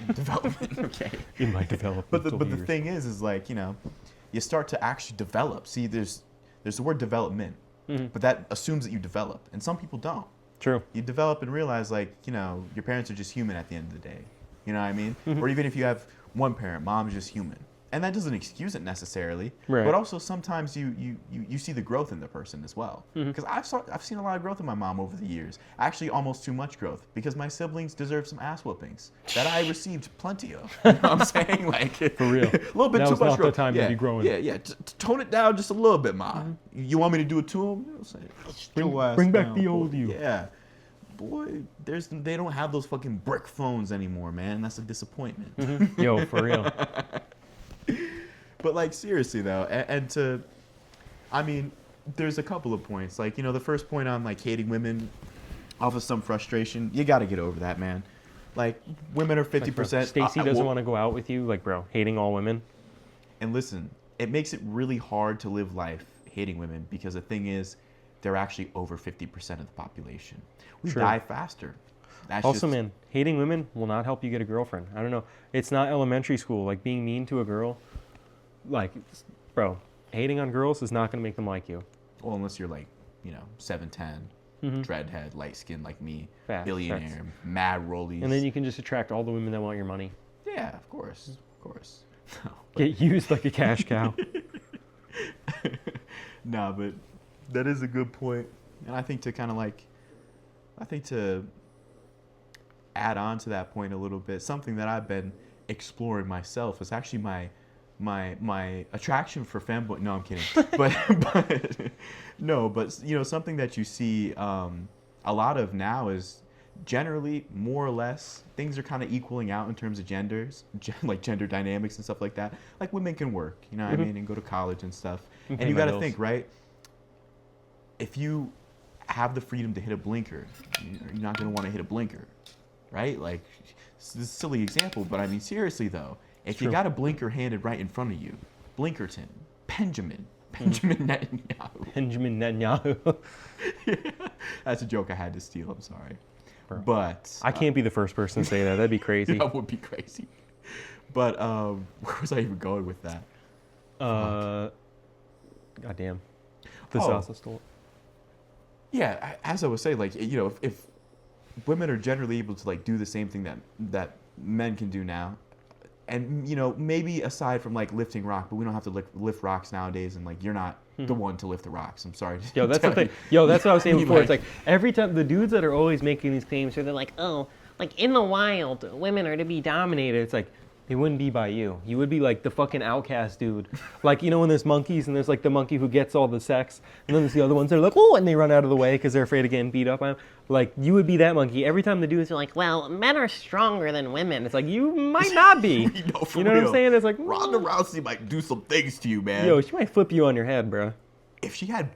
in development. Okay. In my developmental But the years. thing is like, you know, you start to actually develop. See, there's the word development, but that assumes that you develop, and some people don't. True. You develop and realize, like, you know, your parents are just human at the end of the day. You know what I mean? Or even if you have one parent, mom's just human. And that doesn't excuse it necessarily. Right. But also sometimes you see the growth in the person as well. Because I've seen a lot of growth in my mom over the years. Actually, almost too much growth. Because my siblings deserve some ass whoopings that I received plenty of. You know what I'm saying? Like, For real. a little bit Now's too much not the growth. time to be growing. Yeah. Tone it down just a little bit, Ma. You want me to do it to them? You know what I'm saying? Bring back the old you. Yeah. Boy, they don't have those fucking brick phones anymore, man. That's a disappointment. Yo, for real. But like seriously though, I mean, there's a couple of points. Like, you know, the first point on like hating women off of some frustration, you got to get over that, man. Like, women are 50%. Stacy doesn't want to go out with you, like, bro, hating all women. And listen, it makes it really hard to live life hating women because the thing is, they're actually over 50% of the population. We True. die faster. That's Also, just, man, hating women will not help you get a girlfriend. I don't know. It's not elementary school. Like, being mean to a girl, like, bro, hating on girls is not going to make them like you. well, unless you're like, you know, 7'10", dreadhead, light skin like me, Facts, billionaire, facts. mad rollies. And then you can just attract all the women that want your money. Yeah, of course. No, Get used like a cash cow. no, but that is a good point. And I think to add on to that point a little bit, something that I've been exploring myself is actually my attraction for femboy. No, I'm kidding. but you know, something that you see a lot of now is generally more or less things are kind of equaling out in terms of genders, like gender dynamics and stuff like that. Like, women can work, you know what I mean, and go to college and stuff. And And pay you my got to bills. think, right? If you have the freedom to hit a blinker, you're not going to want to hit a blinker, right? Like, it's a silly example, but I mean, seriously though, if you True. got a blinker handed right in front of you, Blinkerton, Benjamin Netanyahu. Benjamin Netanyahu. That's a joke I had to steal, I'm sorry. Bro. But I can't be the first person to say that. That'd be crazy. that would be crazy. But where was I even going with that? Goddamn. The Oh. salsa stole. Yeah, as I was saying, like, you know, if women are generally able to like do the same thing that men can do now, and you know, maybe aside from like lifting rock, but we don't have to lift rocks nowadays, and like you're not the one to lift the rocks. I'm sorry. Yo, that's the tell thing. you. Yo, that's what I was saying You before. It's like every time the dudes that are always making these claims, where they're like, oh, like in the wild, women are to be dominated. It's like, it wouldn't be by you. You would be like the fucking outcast dude. Like, you know, when there's monkeys and there's like the monkey who gets all the sex, and then there's the other ones that are like, oh, and they run out of the way because they're afraid of getting beat up. Like, you would be that monkey. Every time the dudes are like, well, men are stronger than women. It's like, you might not be. For You know what I'm real. saying? It's like, Ronda Rousey might do some things to you, man. yo, she might flip you on your head, bro. If she had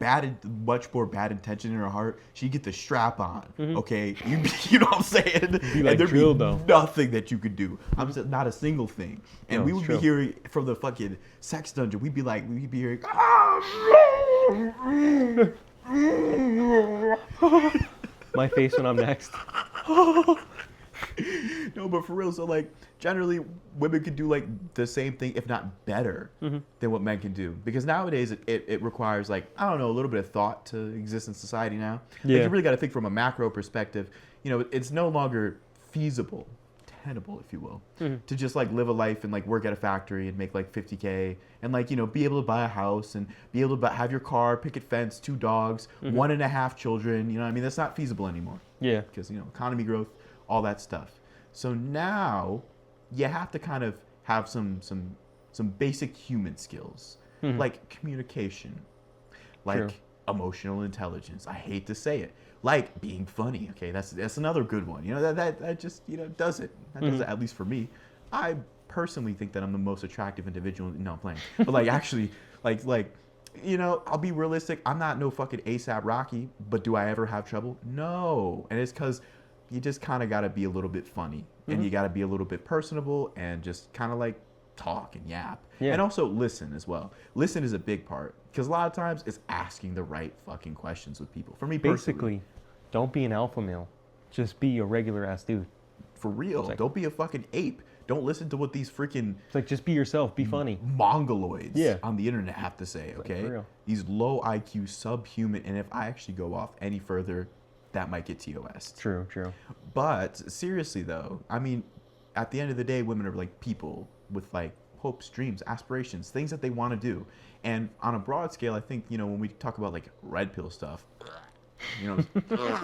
much more bad intention in her heart, she'd get the strap on. Okay, you know what I'm saying? Mm-hmm. like and there'd drilled, be though. nothing that you could do. I'm saying not a single thing. And No, we it's would true. be hearing from the fucking sex dungeon. We'd be hearing. My face when I'm next. No, but for real, so like generally women can do like the same thing, if not better, than what men can do. Because nowadays it requires like, I don't know, a little bit of thought to exist in society now. Yeah. Like, you really got to think from a macro perspective. You know, it's no longer feasible, tenable, if you will, to just like live a life and like work at a factory and make like 50K and like, you know, be able to buy a house and be able to have your car, picket fence, 2 dogs, 1.5 children. You know what I mean? That's not feasible anymore. Yeah. Because, you know, economy growth, all that stuff. So now you have to kind of have some basic human skills, like communication, like True. emotional intelligence. I hate to say it, like being funny. Okay, that's another good one. You know, that just, you know, does it. That does it, at least for me. I personally think that I'm the most attractive individual. No, I'm playing. But like actually, like you know, I'll be realistic. I'm not no fucking ASAP Rocky, but do I ever have trouble? No. And it's because you just kind of got to be a little bit funny, and you got to be a little bit personable, and just kind of like talk and yap, and also listen as well. Listen is a big part, because a lot of times it's asking the right fucking questions with people. For me Basically, don't be an alpha male. Just be a regular ass dude. for real, like, don't be a fucking ape. Don't listen to what these freaking It's like, just be yourself. Be funny. mongoloids on the internet have to say, okay? for real. These low IQ, subhuman, and if I actually go off any further, that might get TOS. True. But seriously though, I mean, at the end of the day, women are like people with like hopes, dreams, aspirations, things that they want to do. And on a broad scale, I think, you know, when we talk about like red pill stuff, you know,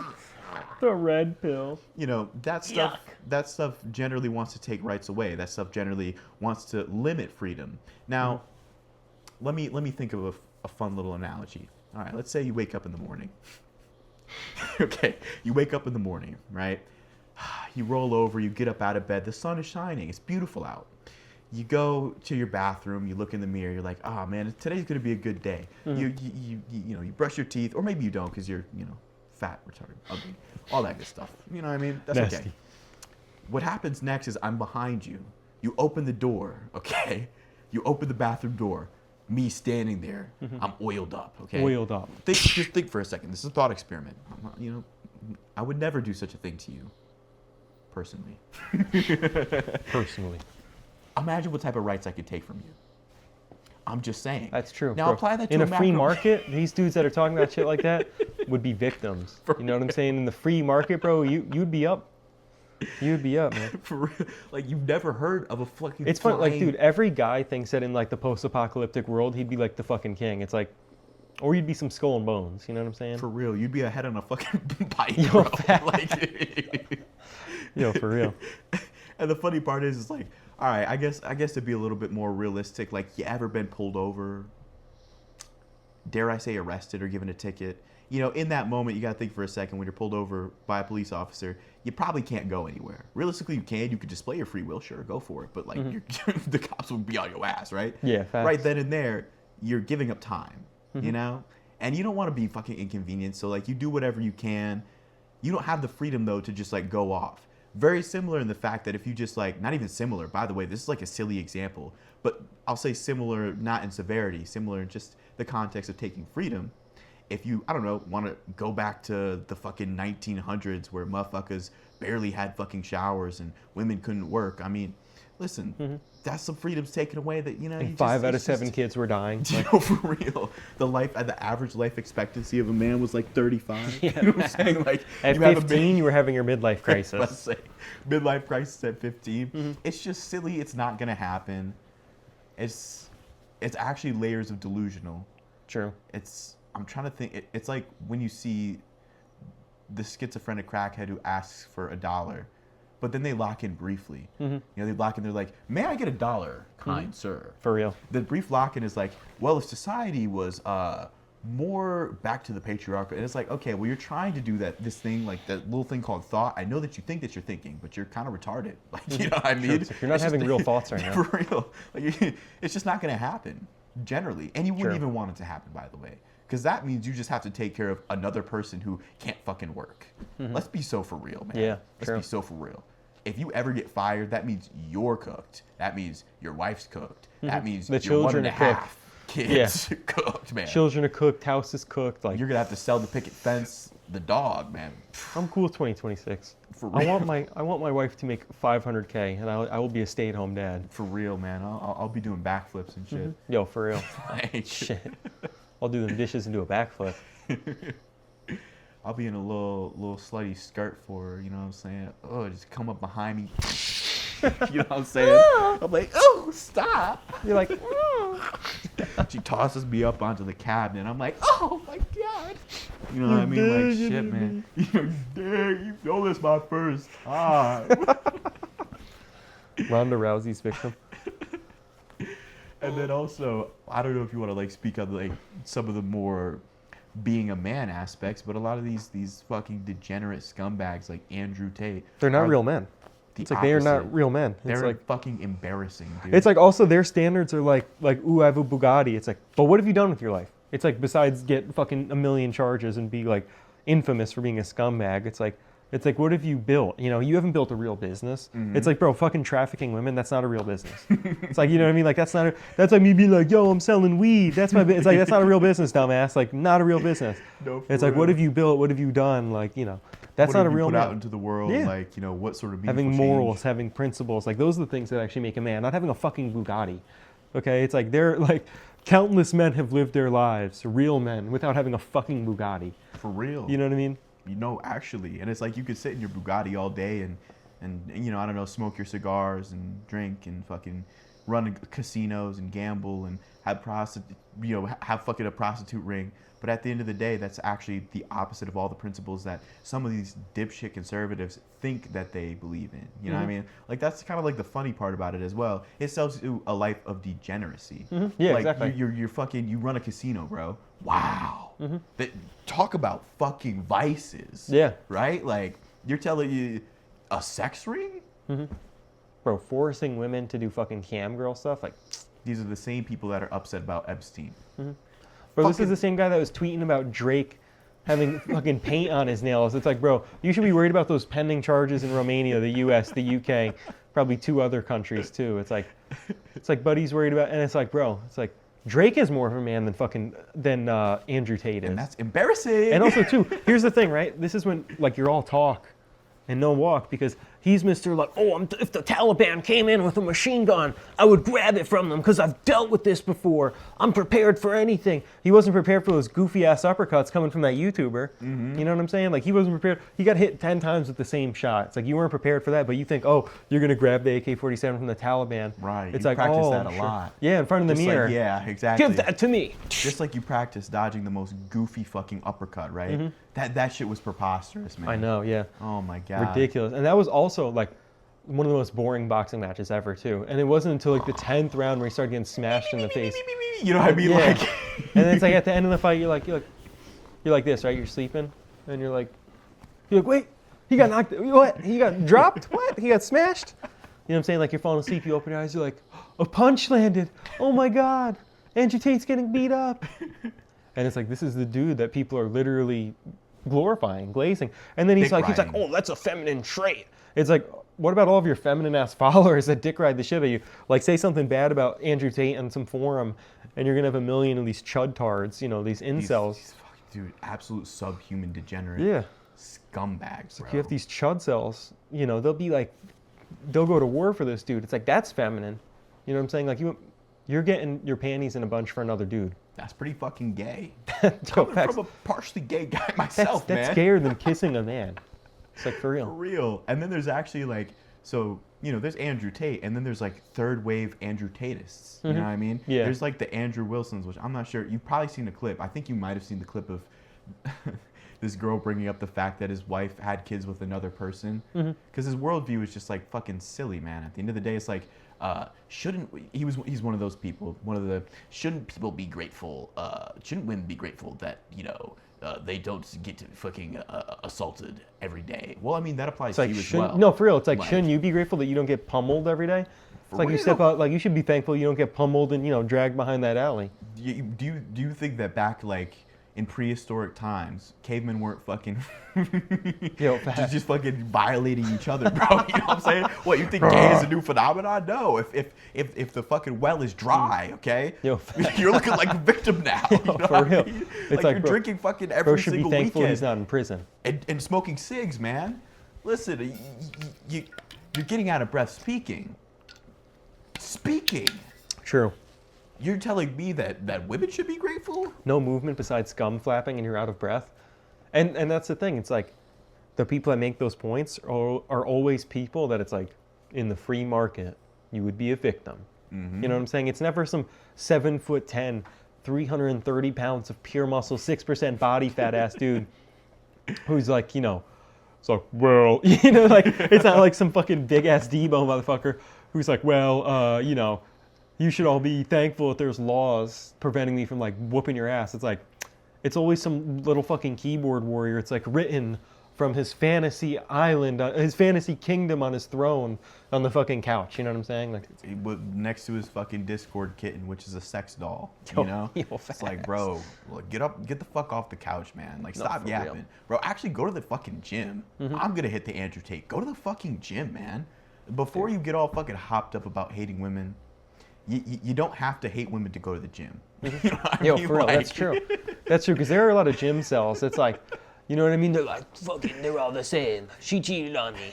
The red pill. you know, that stuff generally wants to take rights away. That stuff generally wants to limit freedom. Now, let me think of a fun little analogy. All right, let's say you wake up in the morning. Okay, you wake up in the morning, right? You roll over, you get up out of bed, the sun is shining, it's beautiful out. You go to your bathroom, you look in the mirror, you're like, oh man, today's gonna be a good day. You know, you brush your teeth, or maybe you don't because you're, you know, fat, retarded, ugly, all that good stuff. You know what I mean? That's Nasty. okay. What happens next is I'm behind you. You open the door, okay? You open the bathroom door. Me standing there, I'm oiled up, okay? Oiled up. Just think for a second. This is a thought experiment. You know, I would never do such a thing to you, personally. Personally. Imagine what type of rights I could take from you. I'm just saying. That's true. Now bro. apply that to in a free macro- market. These dudes that are talking about shit like that would be victims. You know what I'm saying? In the free market, bro, you'd be up. You'd be up, man. For real, like you've never heard of a fucking. It's fun. Like, flying- dude, every guy thinks that in like the post-apocalyptic world, he'd be like the fucking king. It's like, or you'd be some skull and bones. You know what I'm saying? For real, you'd be ahead on a fucking bike, Yo, bro. fat. Like, Yo, for real. and the funny part is, it's like, all right, I guess to be a little bit more realistic, like, you ever been pulled over? Dare I say arrested or given a ticket? You know, in that moment, you got to think for a second. When you're pulled over by a police officer, you probably can't go anywhere. Realistically, you can. You could display your free will, sure, go for it. But like, the cops will be on your ass, right? Yeah, facts. Right then and there, you're giving up time, you know, and you don't want to be fucking inconvenienced. So like, you do whatever you can. You don't have the freedom though to just like go off. Very similar in the fact that if you just like, not even similar, by the way, this is like a silly example, but I'll say similar, not in severity, similar in just the context of taking freedom. If you, I don't know, want to go back to the fucking 1900s where motherfuckers barely had fucking showers and women couldn't work. I mean, listen, that's some freedoms taken away that, you know. And you 5 just, out of it's 7 just- kids were dying. You know, for real. The average life expectancy of a man was like 35. You know what I'm saying? Like, At you have a 15, you were having your midlife Let's crisis. say midlife crisis at 15. It's just silly. It's not gonna happen. It's actually layers of delusional. True. I'm trying to think. It's like when you see the schizophrenic crackhead who asks for $1, but then they lock in briefly. You know, they lock in. They're like, "May I get $1, kind sir?" For real. The brief lock-in is like, well, if society was more back to the patriarchal, and it's like, okay, well, you're trying to do this thing, like that little thing called thought. I know that you think that you're thinking, but you're kind of retarded. Like, you know what I mean? It's like you're not having real thoughts right now. For real. Like, it's just not going to happen, generally. And you wouldn't True. even want it to happen, by the way. Because that means you just have to take care of another person who can't fucking work. Let's be so for real, man. Yeah, Let's true. be so for real. If you ever get fired, that means you're cooked. That means your wife's cooked. That means The your one children and a are cooked. half kids cooked, man. Children are cooked, house is cooked. Like, You're gonna have to sell the picket fence, the dog, man. I'm cool with 2026. For I real. want my wife to make $500K, and I will be a stay-at-home dad. For real, man. I'll be doing backflips and shit. Yo, for real. Like, Shit. I'll do them dishes and do a backflip. I'll be in a little slutty skirt for her, you know what I'm saying? Oh, just come up behind me. You know what I'm saying? I'm like, oh, stop. You're like, She tosses me up onto the cabinet. I'm like, oh my God. You know what I mean? Like, shit, man. You know this my first time. Ronda Rousey's victim. And then also, I don't know if you want to like speak on like some of the more being a man aspects, but a lot of these fucking degenerate scumbags like Andrew Tate. They're not are real men. the It's like they are not opposite. real men. It's They're like fucking embarrassing, dude. it's like also their standards are like ooh, I have a Bugatti. It's like, but what have you done with your life? It's like besides get fucking a million charges and be like infamous for being a scumbag. It's like It's like, what have you built? You know, you haven't built a real business. It's like, bro, fucking trafficking women, that's not a real business. It's like, you know what I mean? Like, that's like me being like, yo, I'm selling weed. That's my It's like, that's not a real business, dumbass. Like, not a real business. No, it's like, what have you built? What have you done? Like, you know, that's not a real put man. out into the world, Yeah. like, you know, what sort of Having meaningful morals, change? having principles. Like, those are the things that actually make a man. Not having a fucking Bugatti. Okay? It's like, they're like, countless men have lived their lives, real men, without having a fucking Bugatti. For real. You know what I mean? You know, actually. And it's like you could sit in your Bugatti all day and you know, I don't know, smoke your cigars and drink and fucking run casinos and gamble and have have fucking a prostitute ring. But at the end of the day, that's actually the opposite of all the principles that some of these dipshit conservatives think that they believe in. You know what I mean? Like, that's kind of like the funny part about it as well. It sells you a life of degeneracy. Yeah, like, exactly. You're fucking, you run a casino, bro. Wow. Talk about fucking vices. Yeah. Right? Like, you're telling you a sex ring? Bro, forcing women to do fucking cam girl stuff, like, These are the same people that are upset about Epstein. bro, this is the same guy that was tweeting about Drake having fucking paint on his nails. It's like, bro, you should be worried about those pending charges in Romania, the US, the UK, probably 2 other countries too. It's like Buddy's worried about, and it's like, bro, it's like, Drake is more of a man than Andrew Tate is. And that's embarrassing. And also, too, here's the thing, right? This is when, like, you're all talk and no walk, because he's Mr. like, oh, if the Taliban came in with a machine gun, I would grab it from them because I've dealt with this before. I'm prepared for anything. He wasn't prepared for those goofy-ass uppercuts coming from that YouTuber. You know what I'm saying? Like, he wasn't prepared. He got hit 10 times with the same shot. It's like, you weren't prepared for that, but you think, oh, you're going to grab the AK-47 from the Taliban. Right. It's You like, practice oh, that a sure. lot. Yeah, in front of the Just mirror. like, yeah, exactly. Give that to me. Just like you practice dodging the most goofy fucking uppercut, right? That shit was preposterous, man. I know, yeah. Oh my god. Ridiculous. And that was also like one of the most boring boxing matches ever too. And it wasn't until like the 10th round where he started getting smashed in the face. You know what I mean? Yeah. Like, And then it's like at the end of the fight, you're like this, right? You're sleeping, and you're like, wait, he got knocked. What? He got dropped? What? He got smashed? You know what I'm saying? Like, you're falling asleep, you open your eyes, you're like, a punch landed. Oh my god, Andrew Tate's getting beat up. And it's like, this is the dude that people are literally glorifying, glazing. And then he's like, oh, that's a feminine trait. It's like, what about all of your feminine ass followers that dick ride the shit out of you? Like, say something bad about Andrew Tate on some forum, and you're gonna have a million of these chud tards, you know, these incels. these fucking, dude, absolute subhuman degenerate. Yeah. Scumbags, bro. You have these chud cells, you know, they'll go to war for this dude. It's like, that's feminine. You know what I'm saying? Like, you're getting your panties in a bunch for another dude. That's pretty fucking gay. Yo, Coming facts. from a partially gay guy myself, man. That's gayer than kissing a man. It's like, for For real. real. And then there's actually like, so, you know, there's Andrew Tate, and then there's like third wave Andrew Tatists. You know what I mean? Yeah. There's like the Andrew Wilsons, which I'm not sure. You've probably seen the clip. I think you might have seen the clip of this girl bringing up the fact that his wife had kids with another person. Because his worldview is just like fucking silly, man. At the end of the day, it's like, he's one of those people, shouldn't people be grateful, shouldn't women be grateful that, you know, they don't get fucking assaulted every day? Well, I mean, that applies to you as well. No, for real. It's like, shouldn't you be grateful that you don't get pummeled every day? It's like, you step out, like, you should be thankful you don't get pummeled and, you know, dragged behind that alley. Do you think that back, like, in prehistoric times, cavemen weren't fucking Yo, just fucking violating each other, bro? You know what I'm saying? What, you think gay is a new phenomenon? No. If the fucking well is dry, okay, Yo, you're looking like a victim now. Yo, You know for what I real. mean? It's Like, like, you're bro, drinking fucking every Bro should be single thankful weekend he's not in prison. and smoking cigs, man. Listen, you're getting out of breath speaking. True. You're telling me that women should be grateful? No movement besides scum flapping and you're out of breath. And that's the thing. It's like, the people that make those points are always people that it's like, in the free market, you would be a victim. You know what I'm saying? It's never some 7'10", 330 pounds of pure muscle, 6% body fat ass dude who's like, you know, it's like, well, you know, like, it's not like some fucking big ass Debo motherfucker who's like, well, you know, you should all be thankful that there's laws preventing me from like whooping your ass. It's like, it's always some little fucking keyboard warrior. It's like written from his fantasy island, his fantasy kingdom on his throne on the fucking couch. You know what I'm saying? Like, next to his fucking Discord kitten, which is a sex doll. Yo, You know? It's like, bro, look, get the fuck off the couch, man. Like, stop for yapping. real. Bro, actually go to the fucking gym. I'm gonna hit the Andrew Tate. Go to the fucking gym, man. Before you get all fucking hopped up about hating women, you don't have to hate women to go to the gym. You know what I Yo, mean? for real, Like- that's true. That's true, because there are a lot of gym cells. It's like, you know what I mean? They're like, fucking, they're all the same. She cheated on me.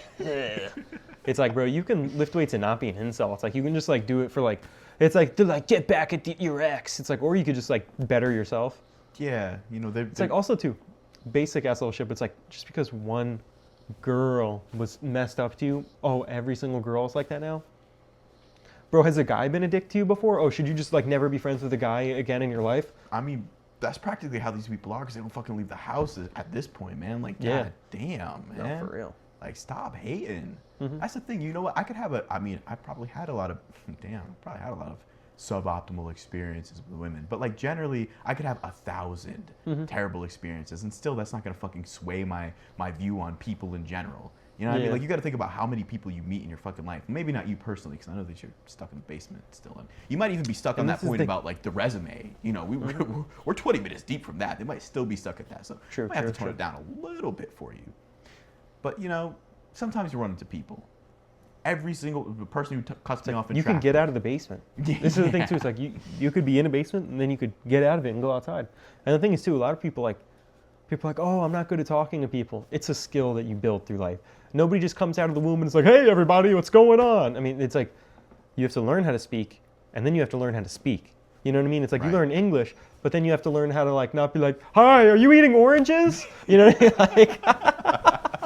It's like, bro, you can lift weights and not be an incel. It's like, you can just like do it for like, it's like, they're like, get back at your ex. It's like, or you could just like better yourself. Yeah, you know, It's like also too, basic ass little shit, but it's like, just because one girl was messed up to you, oh, every single girl is like that now? Bro, has a guy been a dick to you before? Oh, should you just like never be friends with a guy again in your life? I mean, that's practically how these people are because they don't fucking leave the house at this point, man. Like, Yeah. god damn, man. No, for real. Like, stop hating. That's the thing. You know what? I probably had a lot of, suboptimal experiences with women. But, like, generally, I could have 1,000 terrible experiences. And still, that's not going to fucking sway my view on people in general. You know what I mean? Yeah. Like, you got to think about how many people you meet in your fucking life. Maybe not you personally, because I know that you're stuck in the basement still. And you might even be stuck on And that this is point the- about, like, the resume. You know, we're 20 minutes deep from that. They might still be stuck at that. So True, might have to true, tone it down a little bit for you. But, you know, sometimes you run into people. Every single person who cuts me off in You can traffic. get out of the basement. This is the thing too. It's like you could be in a basement and then you could get out of it and go outside. And the thing is too, a lot of people are like, oh, I'm not good at talking to people. It's a skill that you build through life. Nobody just comes out of the womb and is like, hey, everybody, what's going on? I mean, it's like you have to learn how to speak and then you have to learn how to speak. You know what I mean? It's like you Right. learn English, but then you have to learn how to like not be like, hi, are you eating oranges? You know what I mean? Like,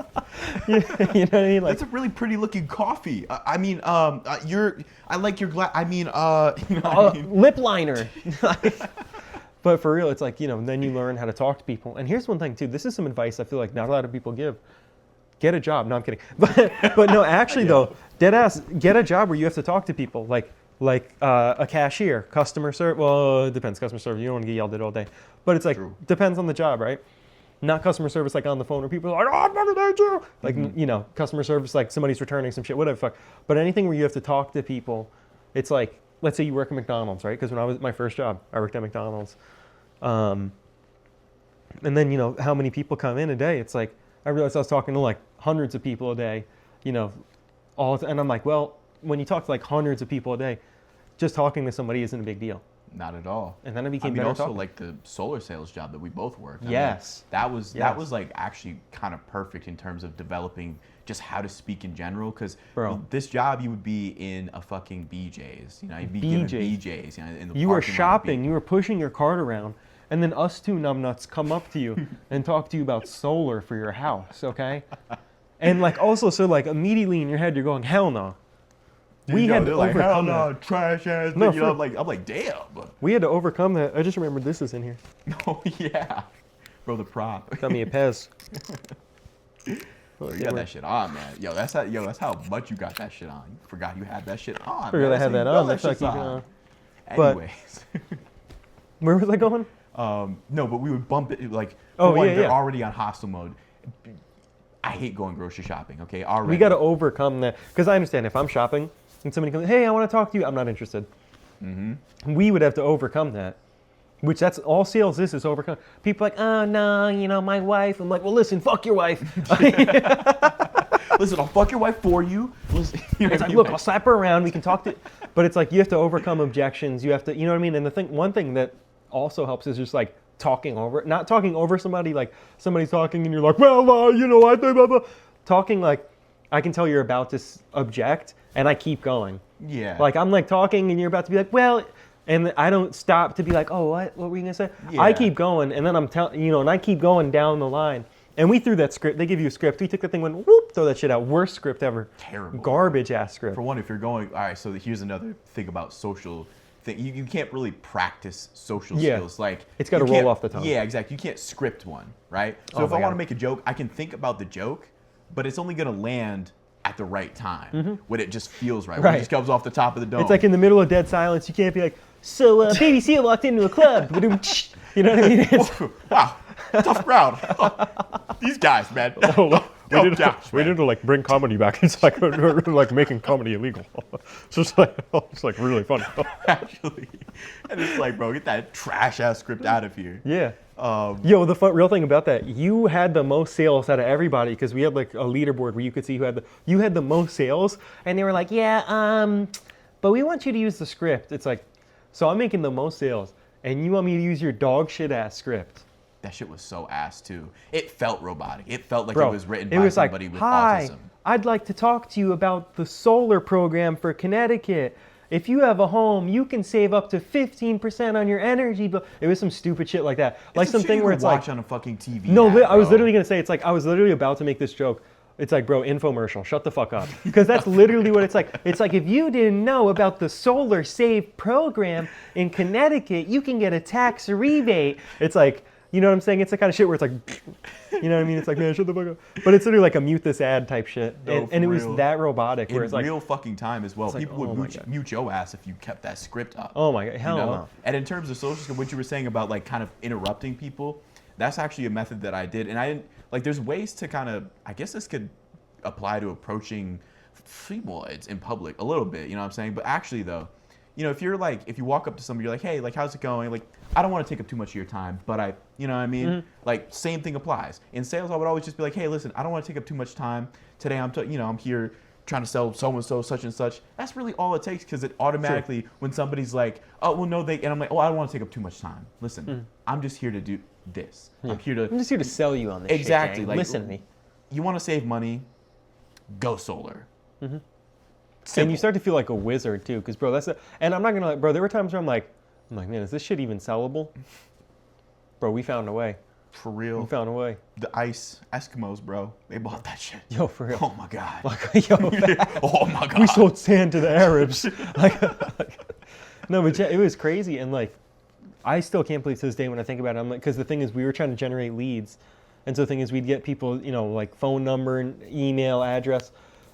you know what I mean? Like, That's a really pretty looking coffee. I like your glass. You know what I mean? lip liner. But for real, it's like, you know, then you learn how to talk to people. And here's one thing too. This is some advice I feel like not a lot of people give. Get a job. No, I'm kidding. But no, actually though, dead ass, get a job where you have to talk to people. Like a cashier, customer service. Well, it depends. Customer service. You don't want to get yelled at all day. But it's like, True. depends on the job, right? Not customer service like on the phone where people are like, oh, I've never done you. Like, you know, customer service like somebody's returning some shit, whatever fuck. But anything where you have to talk to people, it's like, let's say you work at McDonald's, right? Because when I was my first job, I worked at McDonald's. And then, you know, how many people come in a day? It's like, I realized I was talking to like hundreds of people a day, you know, and I'm like, well, when you talk to like hundreds of people a day, just talking to somebody isn't a big deal. Not at all. And then I became I mean, better also talking. like the solar sales job that we both worked. I mean, Yes. that was Yes. like actually kind of perfect in terms of developing just how to speak in general. Because Bro. this job, you would be in a fucking BJ's. You know, you'd be BJ's. giving BJ's. You know, in the You were parking lot of shopping, you were pushing your cart around, and then us two numbnuts come up to you and talk to you about solar for your house, okay? And like also, so like immediately in your head, you're going, hell no. We had to overcome that. trash ass. No, You know, for- I'm like, damn. We had to overcome that. I just remembered this is in here. Oh yeah, bro, the prop. Got me a Pez. Bro, you got that shit on, man. That's how much you got that shit on. You forgot you had that shit on. Forgot man. I had So you that know on. That's shit's like, on. But- Anyways. Where was I going? No, but we would bump it like. Oh, for one, yeah, they're yeah. already on hostile mode. I hate going grocery shopping. Okay, already. We got to overcome that. Because I understand if I'm shopping and somebody comes, hey, I want to talk to you, I'm not interested. Mm-hmm. We would have to overcome that. Which that's all sales is overcome. People are like, oh, no, you know, my wife. I'm like, well, listen, fuck your wife. Listen, I'll fuck your wife for you. Listen, you know It's what I like, mean? look, I'll slap her around. We can talk to, but it's like you have to overcome objections. You have to, you know what I mean. And one thing that also helps is just like not talking over somebody. Like somebody's talking and you're like, well, you know, I think blah blah. Talking like, I can tell you're about to object, and I keep going. Yeah. Like I'm like talking, and you're about to be like, well, and I don't stop to be like, oh, what were you gonna say? I Yeah. keep going, and then I'm telling, you know, and I keep going down the line. And we threw that script. They give you a script. We took that thing, went whoop, throw that shit out. Worst script ever. Terrible. Garbage ass script. For one, if you're going, all right, so here's another thing about social thing. You can't really practice social Yeah. skills. Like It's gotta you can't- roll off the tongue. Yeah, exactly. You can't script one, right? So Oh if my I want God. to make a joke, I can think about the joke, but it's only gonna land at the right time when it just feels right. When Right. it just comes off the top of the dome. It's like in the middle of dead silence. You can't be like, so Baby Seal walked into a club. You know what I mean? It's, wow. Tough crowd. These guys, man. We need to like bring comedy back. It's like we're like making comedy illegal. It's like really funny. Actually, and it's like, bro, get that trash ass script out of here. Yeah. Yo, the real thing about that, you had the most sales out of everybody because we had like a leaderboard where you could see who had the most sales, and they were like, yeah, but we want you to use the script. It's like, so I'm making the most sales, and you want me to use your dog shit ass script. That shit was so ass too. It felt robotic. It felt like Bro, it was written it by was somebody like, with hi, autism. I'd like to talk to you about the solar program for Connecticut. If you have a home, you can save up to 15% on your energy bill. It was some stupid shit like that. Like It's some something shit where you it's watch like, on a fucking TV. no, ad, I was bro. literally gonna say, it's like I was literally about to make this joke. It's like, bro, infomercial, shut the fuck up. Because that's literally what it's like. It's like, if you didn't know about the Solar Save program in Connecticut, you can get a tax rebate. It's like, you know what I'm saying? It's the kind of shit where it's like, you know what I mean? It's like, man, shut the fuck up. But it's literally like a mute this ad type shit. No, And it was real. that robotic where In it's like, real fucking time as well. like, People oh my would God. mute your ass if you kept that script up. oh my God, hell you know? no. And in terms of social skills, what you were saying about like kind of interrupting people, that's actually a method that I did. And I didn't, like, there's ways to kind of, I guess this could apply to approaching femaloids in public a little bit, you know what I'm saying? But actually though, you know, if you're like, if you walk up to somebody, you're like, hey, like, how's it going? Like, I don't want to take up too much of your time, but I, you know what I mean? Mm-hmm. Like, same thing applies. In sales, I would always just be like, hey, listen, I don't want to take up too much time. Today, I'm here trying to sell so-and-so, such and such. That's really all it takes, because it automatically, when somebody's like, oh, well, no, and I'm like, oh, I don't want to take up too much time. Listen, I'm just here to do this. I'm just here to sell you on this Exactly, shit, gang. like- Listen to me. You want to save money, go solar. And you start to feel like a wizard too, because bro, and I'm not gonna lie, bro, there were times where I'm like, man, is this shit even sellable? Bro, we found a way. For real. We found a way. The ice Eskimos, bro, they bought that shit. Yo, for real. Oh my God. Like, yo, Oh my God. we sold sand to the Arabs. No, but yeah, it was crazy, and like, I still can't believe to this day when I think about it. I'm like, because the thing is, we were trying to generate leads, and so the thing is, we'd get people, you know, like phone number and email address,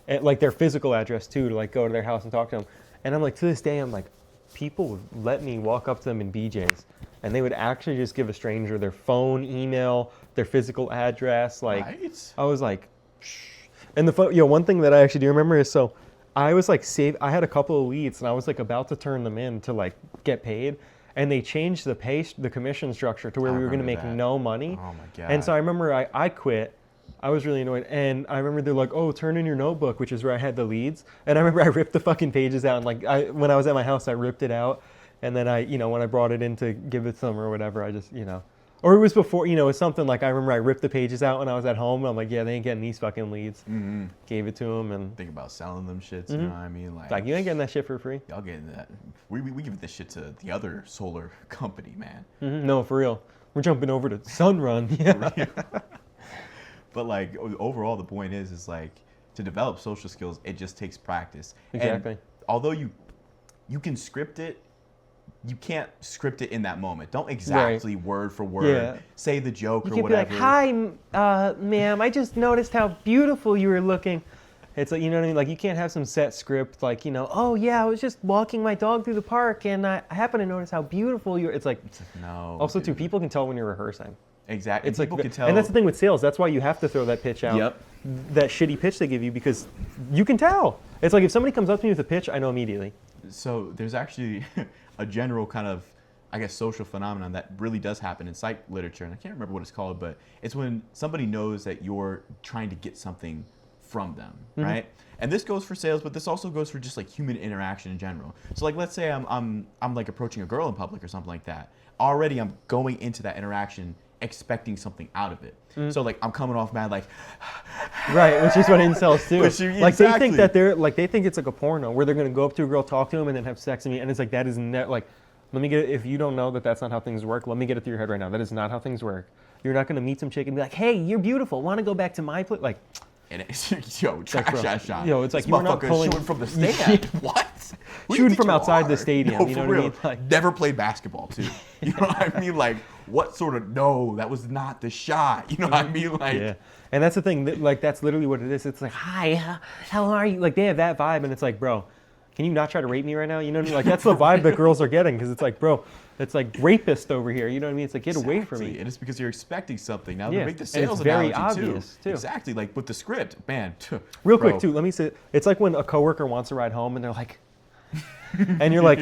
and like their physical address too, to like go to their house and talk to them. And I'm like, to this day, I'm like, people would let me walk up to them in BJ's, and they would actually just give a stranger their phone, email, their physical address. Like, Right? I was like, shh. And one thing that I actually do remember is, so I was like, I had a couple of leads, and I was like about to turn them in to like get paid. And they changed the commission structure to where we were going to make no money. Oh my God. And so I remember I quit. I was really annoyed. And I remember they're like, oh, turn in your notebook, which is where I had the leads. And I remember I ripped the fucking pages out. And like, when I was at my house, I ripped it out. And then when I brought it in to give it to them or whatever, I just, or it was before, it's something like, I remember I ripped the pages out when I was at home. And I'm like, yeah, they ain't getting these fucking leads. Mm-hmm. Gave it to them. And Think about selling them shits, you know what I mean? like, you ain't getting that shit for free. Y'all getting that. We give this shit to the other solar company, man. No, for real. We're jumping over to Sunrun. Yeah. But like overall, the point is like to develop social skills, it just takes practice. Exactly. And although you can script it, you can't script it in that moment. Don't exactly word for word say the joke You or can't whatever. be like, hi, ma'am, I just noticed how beautiful you were looking. It's like, you know what I mean? Like, you can't have some set script like, oh yeah, I was just walking my dog through the park and I happened to notice how beautiful you were. It's like, no. also dude. too, people can tell when you're rehearsing. Exactly. It's People like, can tell. and that's the thing with sales. That's why you have to throw that pitch out. Yep. That shitty pitch they give you, because you can tell. It's like if somebody comes up to me with a pitch, I know immediately. So there's actually a general kind of, I guess, social phenomenon that really does happen in psych literature, and I can't remember what it's called, but it's when somebody knows that you're trying to get something from them, right? And this goes for sales, but this also goes for just like human interaction in general. So like, let's say I'm like approaching a girl in public or something like that. Already I'm going into that interaction expecting something out of it. So like I'm coming off mad like right, which is what incels do. Like exactly. they think that they think it's like a porno where they're gonna go up to a girl, talk to him, and then have sex with me, and it's like that is like, let me get it. If you don't know that that's not how things work, let me get it through your head right now. That is not how things work. You're not gonna meet some chick and be like, hey, you're beautiful. Want to go back to my place? Like, and it's, yo, trash bro, ass shot. yo, it's like this you're not motherfucker pulling- shooting from the stand. What? Who do you Shooting think from you outside the are? stadium, No, you know for what I real. mean? Like- Never played basketball too. You know what I mean? Like, what sort of, no, that was not the shot. You know what I mean? Like, yeah. And that's the thing. Like, that's literally what it is. It's like, hi, how are you? Like, they have that vibe, and it's like, bro, can you not try to rape me right now? You know what I mean? Like, that's the vibe that girls are getting, because it's like, bro, it's like rapist over here. You know what I mean? It's like, get away from me. And it's because you're expecting something. Now Yeah, they make the and sales it's very analogy obvious, too. Exactly, like with the script, man. Real bro. quick, too, let me say, it's like when a coworker wants to ride home, and they're like, and you're like,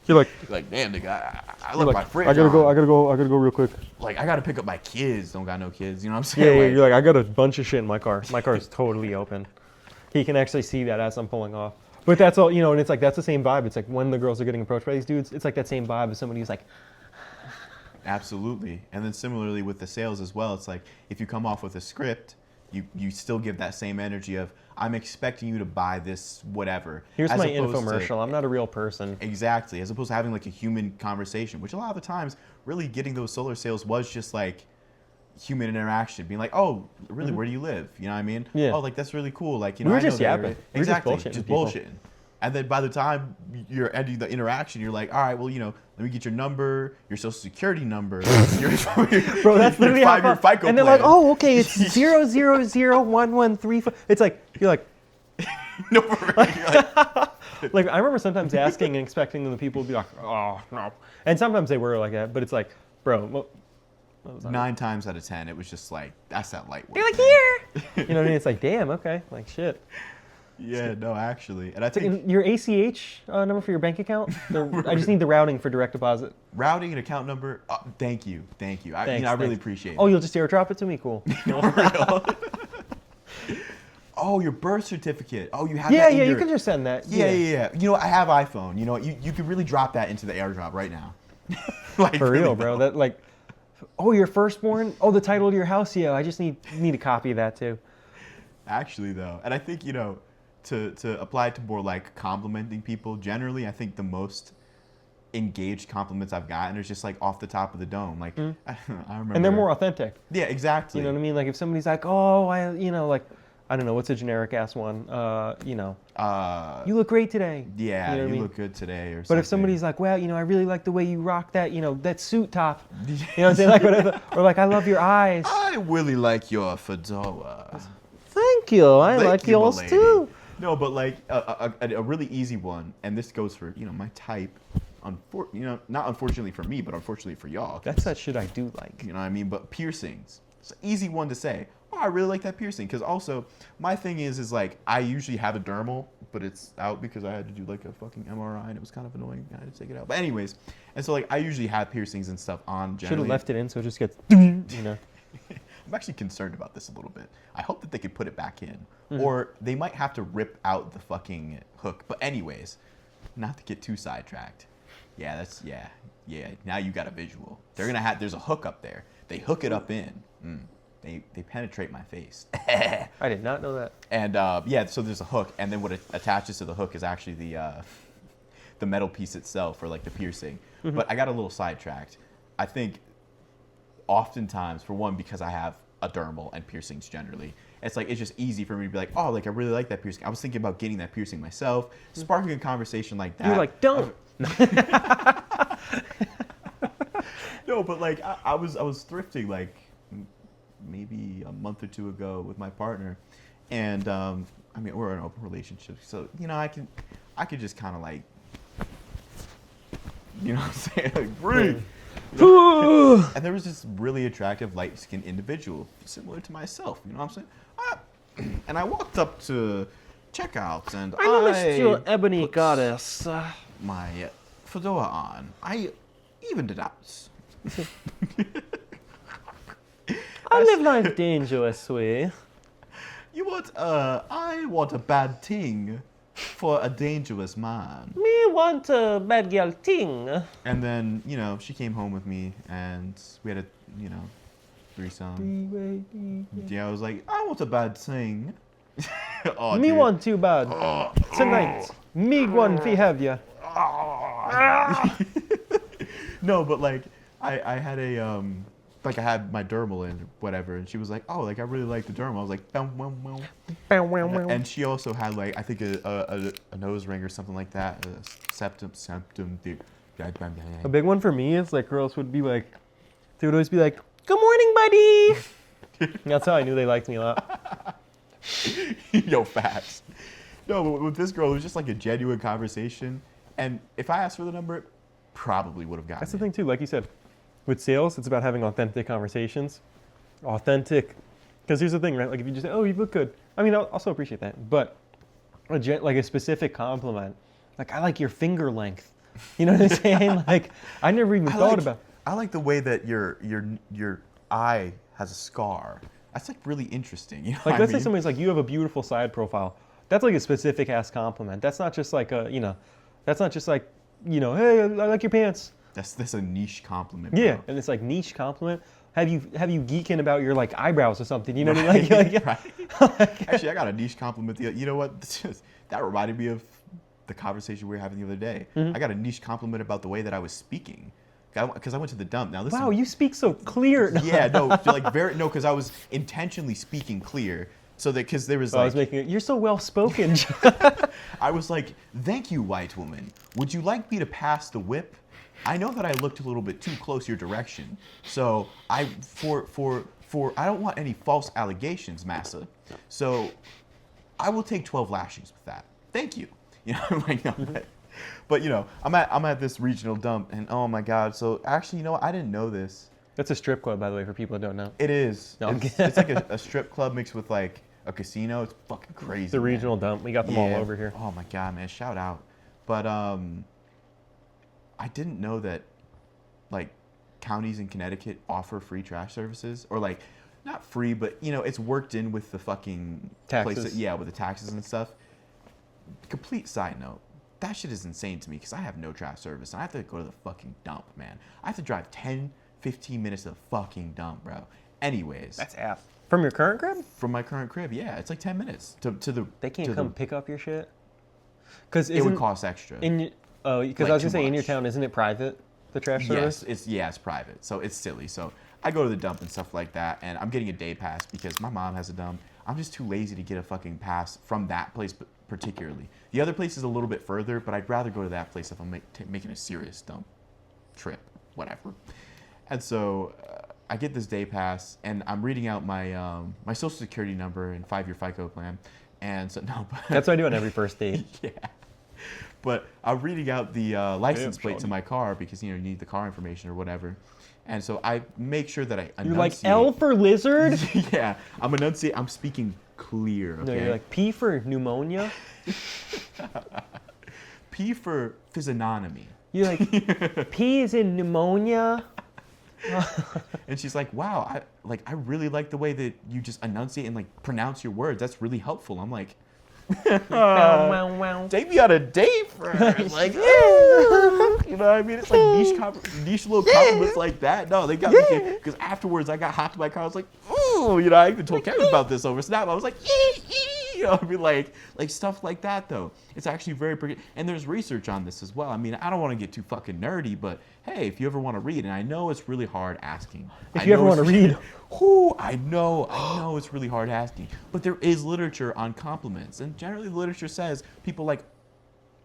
Like, damn, nigga, I left my fridge. I gotta go real quick. Like, I gotta pick up my kids. Don't got no kids. You know what I'm Yeah, saying? yeah, Like, you're like, I got a bunch of shit in my car. My car is totally open. He can actually see that as I'm pulling off. But that's all, you know, and it's like, that's the same vibe. It's like when the girls are getting approached by these dudes, it's like that same vibe as somebody who's like, absolutely. And then similarly with the sales as well, it's like if you come off with a script, you still give that same energy of, I'm expecting you to buy this whatever. here's as my opposed to- infomercial. I'm not a real person. Exactly, as opposed to having like a human conversation, which a lot of the times, really getting those solar sales was just like human interaction, being like, oh, really, where do you live? You know what I mean? Yeah. Oh, like that's really cool. Like, you We know, were I know just that yapping. area. We were just Exactly, bullshitting just people. bullshitting. And then by the time you're ending the interaction, you're like, all right, well, you know, let me get your number, your social security number, Bro, that's literally your how 5-year FICO and they're plan. like, oh, okay, it's 0001135. It's like, you're like, No, for real. You're like, like, I remember sometimes asking and expecting the people to be like, oh, no. And sometimes they were like that, but it's like, bro, what was that? 9 times out of 10, it was just like, that's that light work. You're like, here. You know what I mean? It's like, damn, okay, like shit. Yeah, no, actually. And I So think your ACH number for your bank account? I just need the routing for direct deposit. routing and account number, thank you. I, Thanks, I really thanks. appreciate it. Oh, you'll just airdrop it to me? Cool. Oh, your birth certificate. Oh, you have Yeah, that in yeah, you your- can just send that. Yeah. You know, I have iPhone. You know, you could really drop that into the airdrop right now. Like, For really, real, bro. That like, oh, your firstborn? Oh, the title to your house? Yeah, I just need a copy of that too. Actually, though, and I think, you know, to apply it to more like complimenting people, generally, I think the most engaged compliments I've gotten is just like off the top of the dome. Like, I remember. And they're more authentic. Yeah, exactly. You know what I mean? Like if somebody's like, oh, like, I don't know, what's a generic ass one? You know, you look great today. Yeah, you know what I mean? look good today or something. But if somebody's like, well, you know, I really like the way you rock that, you know, that suit top. You know what I'm saying? Like whatever. Or like, I love your eyes. I really like your fedora. Thank you. I Thank like you, yours milady. too. No, but like a really easy one, and this goes for, you know, my type. You know, not unfortunately for me, but unfortunately for y'all. That's that shit I do like. You know what I mean? But piercings. It's an easy one to say. Oh, I really like that piercing. Because also, my thing is like, I usually have a dermal, but it's out because I had to do like a fucking MRI, and it was kind of annoying. I had to take it out. But anyways, and so like, I usually have piercings and stuff on Should generally. have left it in so it just gets, you know. I'm actually concerned about this a little bit. I hope that they could put it back in. Or they might have to rip out the fucking hook. But anyways, not to get too sidetracked. Yeah, yeah. Now you got a visual. They're gonna have. There's a hook up there. They hook it up in. They penetrate my face. I did not know that. And yeah, so there's a hook, and then what attaches to the hook is actually the metal piece itself, or like the piercing. But I got a little sidetracked. I think oftentimes, for one, because I have a dermal and piercings generally, it's like it's just easy for me to be like, oh, like I really like that piercing. I was thinking about getting that piercing myself, sparking a conversation like that. You're like, don't. No, but like I was thrifting like maybe a month or two ago with my partner, and I mean, we're in an open relationship, so you know I could just kind of like, you know what I'm saying, like breathe. And there was this really attractive light-skinned individual, similar to myself. You know what I'm saying? And I walked up to checkout, and I noticed your ebony goddess. my fedora on. I evened it out. I live life dangerously. You want, I want a bad thing for a dangerous man. Me want a bad girl thing. And then, you know, she came home with me, and we had a, you know, threesome. Yeah, I was like, I want a bad thing. Oh, Me dude. want too bad. Tonight, me want to have ya. No, but like, I had a, like I had my dermal in, whatever, and she was like, oh, like I really like the dermal. I was like, bow, wow, wow. And she also had like, I think a nose ring or something like that, a septum. A big one for me is like girls would be like, they would always be like, good morning, buddy. That's how I knew they liked me a lot. Yo, facts. No, but with this girl, it was just like a genuine conversation. And if I asked for the number, it probably would have gotten That's the it. thing too. Like you said, with sales, it's about having authentic conversations. Authentic, because here's the thing, right? Like if you just say, "Oh, you look good," I mean, I'll also appreciate that. But like a specific compliment, like I like your finger length. You know what I'm saying? Like I never even thought about. I like the way that your eye has a scar. That's like really interesting. You know Like what I let's say mean? somebody's like, "You have a beautiful side profile." That's like a specific ass compliment. That's not just like a, that's not just like, "Hey, I like your pants." That's a niche compliment. Yeah, Bro. and it's like niche compliment. Have you geeking about your like eyebrows or something? You know what I mean? Like, Right. Actually, I got a niche compliment. You know what? That reminded me of the conversation we were having the other day. Mm-hmm. I got a niche compliment about the way that I was speaking. Because I went to the dump. Now listen. wow, you speak so clear. Yeah, no, because I was intentionally speaking clear, so that because there was I was making it. You're so well spoken. I was like, thank you, white woman. Would you like me to pass the whip? I know that I looked a little bit too close your direction, so I don't want any false allegations, massa. So I will take 12 lashings with that. Thank you. You know, I'm like, no, but I'm at this regional dump, and oh my god. So actually, you know what? I didn't know this. That's a strip club, by the way, for people that don't know. It is. No, I'm It's like a strip club mixed with like a casino. It's fucking crazy. The regional dump. We got them all over here. Oh my god, man! Shout out. But I didn't know that like counties in Connecticut offer free trash services, or like not free, but it's worked in with the fucking Taxes. with the taxes and stuff. Complete side note. That shit is insane to me because I have no trash service and I have to go to the fucking dump, man. I have to drive 10, 15 minutes to the fucking dump, bro. Anyways. That's ass. From your current crib? From my current crib, yeah. It's like 10 minutes to the... They can't to come the, pick up your shit? Because it would cost extra. Because Like, I was going to too say, in your much. town, isn't it private, the trash service? Yes, it's private, so it's silly. So I go to the dump and stuff like that, and I'm getting a day pass because my mom has a dump. I'm just too lazy to get a fucking pass from that place particularly. The other place is a little bit further, but I'd rather go to that place if I'm making a serious dump trip, whatever. And so I get this day pass, and I'm reading out my my social security number and 5-year FICO plan, and so no. But That's what I do on every first date. yeah. But I'm reading out the license plate to Sean. my car because you need the car information or whatever. And so I make sure that I enunciate. You're like, L for lizard? Yeah, I'm enunciating. I'm speaking clear. Okay. No, you're like, P for pneumonia? P for physiognomy. You're like, P is in pneumonia? And she's like, wow, I really like the way that you just enunciate and like pronounce your words. That's really helpful. I'm like, Wow, wow. take me on a date first. Like, you know what I mean? It's like niche little compliments like that. No, they got me because afterwards I got hot to my car. I was like, ooh, I even told Kevin about this over Snap. I was like, I mean, like stuff like that though. It's actually very pretty. And there's research on this as well. I mean, I don't want to get too fucking nerdy, but hey, if you ever want to read, and I know it's really hard asking. If you ever want to read. I know it's really hard asking. But there is literature on compliments. And generally the literature says people like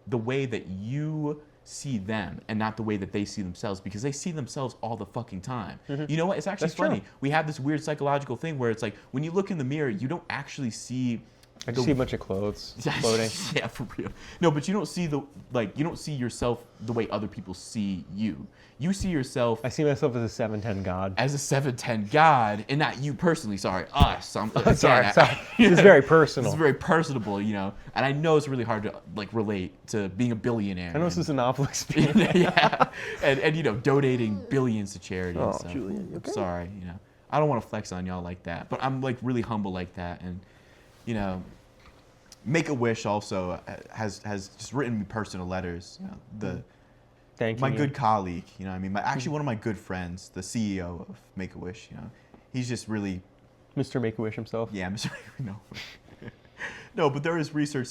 the way that you see them and not the way that they see themselves, because they see themselves all the fucking time. You know what? It's actually That's funny. true. We have this weird psychological thing where it's like when you look in the mirror, you don't actually see I just see a bunch of clothes floating. Yeah, for real. No, but you don't see you don't see yourself the way other people see you. You see yourself I see myself as a 7'10" god. as a 7'10" god, and not you personally. Sorry, us. Sorry. This is very personal. This is very personable, And I know it's really hard to relate to being a billionaire. I know this is a novel experience. Yeah, and donating billions to charity. Oh, so. Julian, you okay? Sorry, I don't want to flex on y'all like that, but I'm like really humble like that, and Make-A-Wish also has just written me personal letters. Thank My you. good colleague, I mean, actually one of my good friends, the CEO of Make-A-Wish, he's just really, Mr. Make-A-Wish himself. yeah, Mr. No. No, but there is research,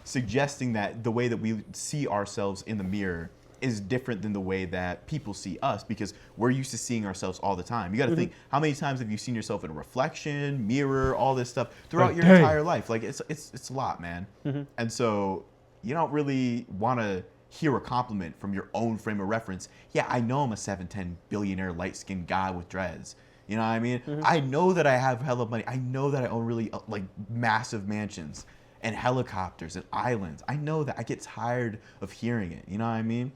suggesting that the way that we see ourselves in the mirror is different than the way that people see us, because we're used to seeing ourselves all the time. You got to think, how many times have you seen yourself in a reflection, mirror, all this stuff throughout your entire life? Like it's a lot, man. And so you don't really want to hear a compliment from your own frame of reference. Yeah, I know I'm a 7'10" billionaire light-skinned guy with dreads. You know what I mean? I know that I have hella money. I know that I own really massive mansions. and helicopters and islands. I know that. I get tired of hearing it. You know what I mean?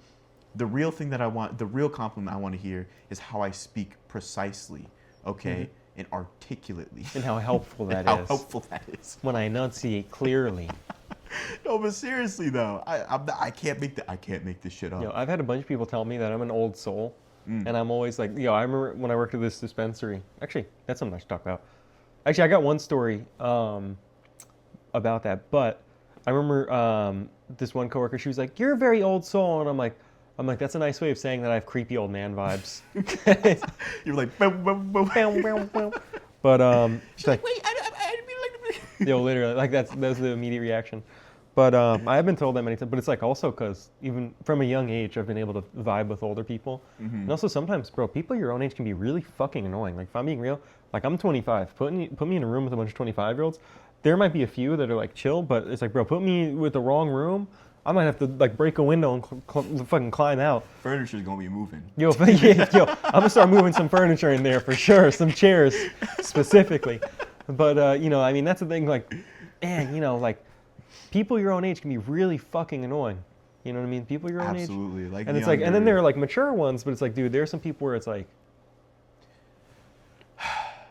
The real thing that I want, the real compliment I want to hear is how I speak precisely, okay, and articulately. And how helpful that How is. helpful that is. When I enunciate clearly. No, but seriously though, I can't make this shit up. Yo, I've had a bunch of people tell me that I'm an old soul, and I'm always like, yo, I remember when I worked at this dispensary. Actually, that's something I should talk about. Actually, I got one story about that, but I remember this one coworker. She was like, "You're a very old soul," and I'm like, that's a nice way of saying that I have creepy old man vibes. You're like, boom, boom, boom. But She's like, wait, I didn't mean like. yo, literally, like that's the immediate reaction. But I have been told that many times. But it's like also because even from a young age, I've been able to vibe with older people. And also sometimes, bro, people your own age can be really fucking annoying. Like if I'm being real, like I'm 25. Put me in a room with a bunch of 25-year-olds. There might be a few that are like chill, but it's like, bro, put me with the wrong room. I might have to like break a window and fucking climb out. Furniture's gonna be moving. Yo, I'm gonna start moving some furniture in there for sure, some chairs specifically. But you know, I mean, that's the thing. Like, man, you know, like people your own age can be really fucking annoying. You know what I mean? People your own age. Absolutely. Like, and it's like, and then there are like mature ones, but it's like, dude, there's some people where it's like,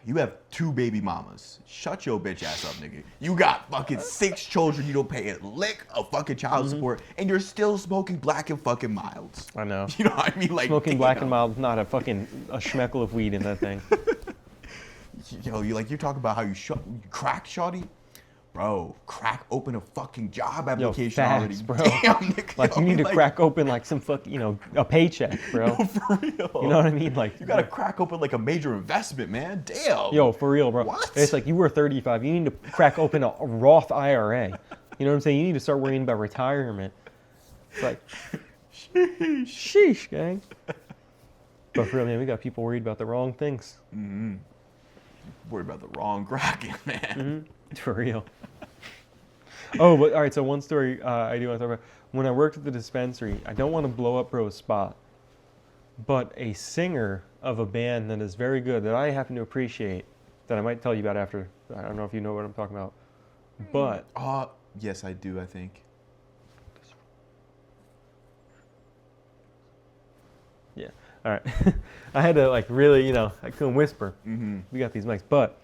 you have 2 baby mamas. Shut your bitch ass up, nigga. You got fucking 6 children. You don't pay a lick of fucking child support, and you're still smoking black and fucking milds. I know. You know what I mean? Like Smoking black and mild, not a schmeckle of weed in that thing. Yo, you're talking about how you crack, shawty? Bro, crack open a fucking job application already. Bro. Damn, nigga. Like you need to crack open like some a paycheck, bro. No, for real. You know what I mean? Like you gotta crack open like a major investment, man. Damn. Yo, for real, bro. What? It's like you were 35. You need to crack open a Roth IRA. You know what I'm saying? You need to start worrying about retirement. It's like, sheesh, gang. But for real, man, we got people worried about the wrong things. Worried about the wrong cracking, man. For real. Oh, but all right. So one story I do want to talk about. When I worked at the dispensary, I don't want to blow up bro's spot, but a singer of a band that is very good that I happen to appreciate, that I might tell you about after. I don't know if you know what I'm talking about, but Yes, I do. I think. yeah. All right. I had to like really, you know, I couldn't whisper. We got these mics, but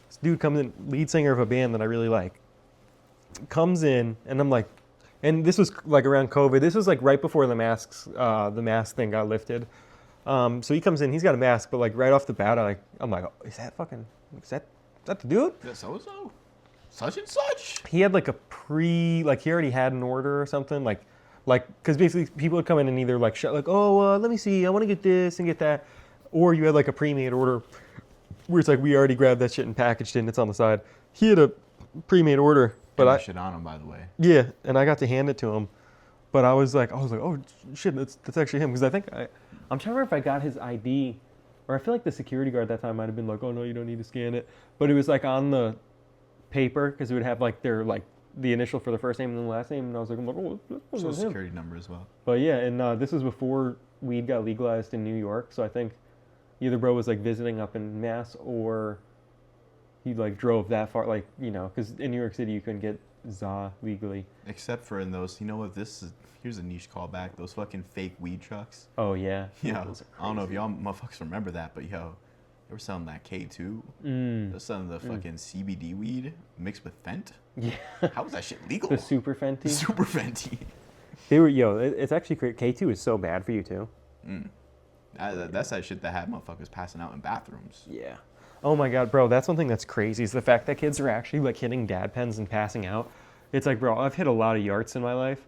this dude comes in, lead singer of a band that I really like, comes in, and I'm like, and this was like around COVID. This was like right before the mask thing got lifted. So he comes in, he's got a mask, but like right off the bat, I'm like, oh, is that the dude? Yeah, so such and such. He had like he already had an order or something, like, because basically people would come in and either like, let me see, I want to get this and get that, or you had like a pre-made order where it's like, we already grabbed that shit and packaged it and it's on the side. He had a pre-made order, but I shit on him, by the way. Yeah, and I got to hand it to him, but I was like, oh shit, that's actually him, because I think I'm trying to remember if I got his ID, or I feel like the security guard that time might have been like, oh no, you don't need to scan it, but it was like on the paper, because it would have like their like the initial for the first name and the last name, and I was like, oh, that's Social him. security number as well. But yeah, and this was before weed got legalized in New York, so I think either bro was like visiting up in Mass, or he like drove that far, like, you know, because in New York City you couldn't get za legally. Except for in those, you know what, here's a niche callback, those fucking fake weed trucks. Oh yeah. Yeah, I don't know if y'all motherfuckers remember that, but yo, they were selling that K2. They were selling the fucking CBD weed mixed with Fent. Yeah. How was that shit legal? The super Fenty. Super Fenty. They were, it's actually great. K2 is so bad for you too. That's that shit that had motherfuckers passing out in bathrooms. Yeah. Oh my god, bro, that's one thing that's crazy, is the fact that kids are actually like hitting dad pens and passing out. It's like, bro, I've hit a lot of yards in my life.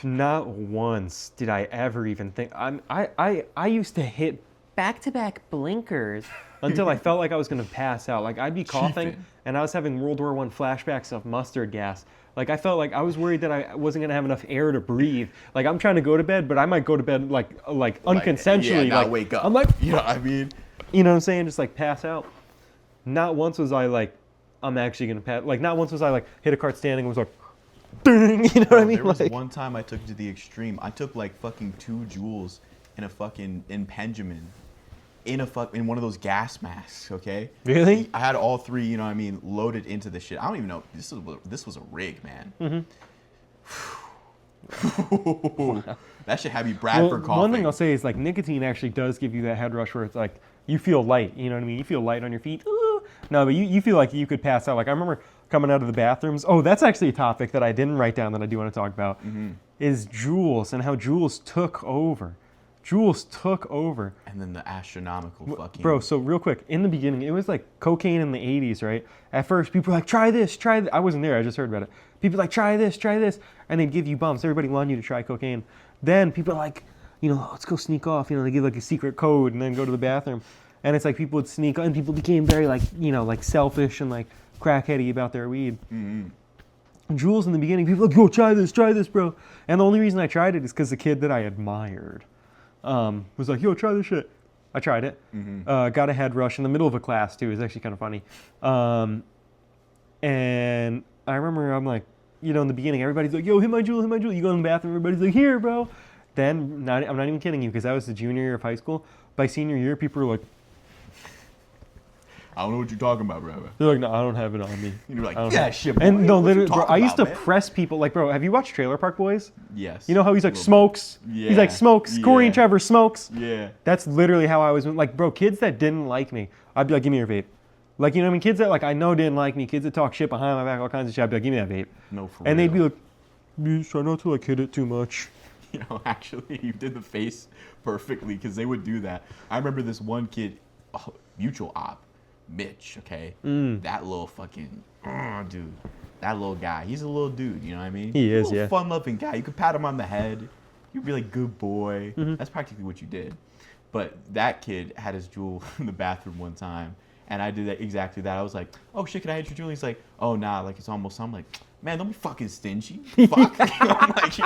Not once did I ever even think. I used to hit back-to-back blinkers until I felt like I was gonna pass out. Like I'd be coughing and I was having World War I flashbacks of mustard gas. Like I felt like I was worried that I wasn't gonna have enough air to breathe. Like I'm trying to go to bed, but I might go to bed like unconsensually. Not wake up. I'm like, you know what I mean? You know what I'm saying? Just like pass out. Not once was I like, I'm actually gonna pass. Like not once was I like hit a cart standing and was like, ding, you know what I mean? There was like, one time I took it to the extreme. I took like fucking 2 joules in a fucking Benjamin, in one of those gas masks, okay? Really? I had all 3, you know what I mean, loaded into the shit. I don't even know. This was a rig, man. That should have me Bradford coughing. One thing I'll say is like nicotine actually does give you that head rush where it's like you feel light. You know what I mean? You feel light on your feet. Ooh. No, but you feel like you could pass out. Like I remember coming out of the bathrooms. Oh, that's actually a topic that I didn't write down that I do want to talk about. Is Juuls and how Juuls took over. Juuls took over. And then the astronomical fucking... Bro, so real quick, in the beginning, it was like cocaine in the 80s, right? At first, people were like, try this, try this. I wasn't there, I just heard about it. People were like, try this, and they'd give you bumps. Everybody wanted you to try cocaine. Then people are like, you know, let's go sneak off. You know, they give like a secret code and then go to the bathroom. And it's like people would sneak, and people became very like, you know, like selfish and like crackheady about their weed. Juuls in the beginning, people were like, yo, try this, bro. And the only reason I tried it is because the kid that I admired was like, yo, try this shit. I tried it. Got a head rush in the middle of a class, too. It was actually kind of funny. And I remember I'm like, you know, in the beginning, everybody's like, yo, hit my Juul. You go in the bathroom, everybody's like, here, bro. Then, I'm not even kidding you, because I was the junior year of high school. By senior year, people were like, I don't know what you're talking about, bro. They're like, no, I don't have it on me. You're like, yeah, shit, boy. And no, What literally, you bro, talking I used to about, man? press people. Like, bro, have you watched Trailer Park Boys? Yes. You know how he's like, A little smokes? bit. He's like, Yeah. smokes. Corey and Yeah. Trevor smokes. Yeah. That's literally how I was. Like, bro, kids that didn't like me, I'd be like, give me your vape. Like, you know what I mean? Kids that, like, I know didn't like me, kids that talk shit behind my back, all kinds of shit, I'd be like, give me that vape. No, for And real. they'd be like, "Please try not to, like, hit it too much." You know, actually, you did the face perfectly because they would do that. I remember this one kid, mutual op, Mitch, okay? That little fucking, dude. That little guy. He's a little dude, you know what I mean? He is, a little yeah. fun-loving guy. You could pat him on the head. You'd be like, good boy. That's practically what you did. But that kid had his Juul in the bathroom one time, and I did exactly that. I was like, oh, shit, can I hit your Juul? He's like, oh, nah, like, it's almost. I'm like, man, don't be fucking stingy. Fuck. I'm like,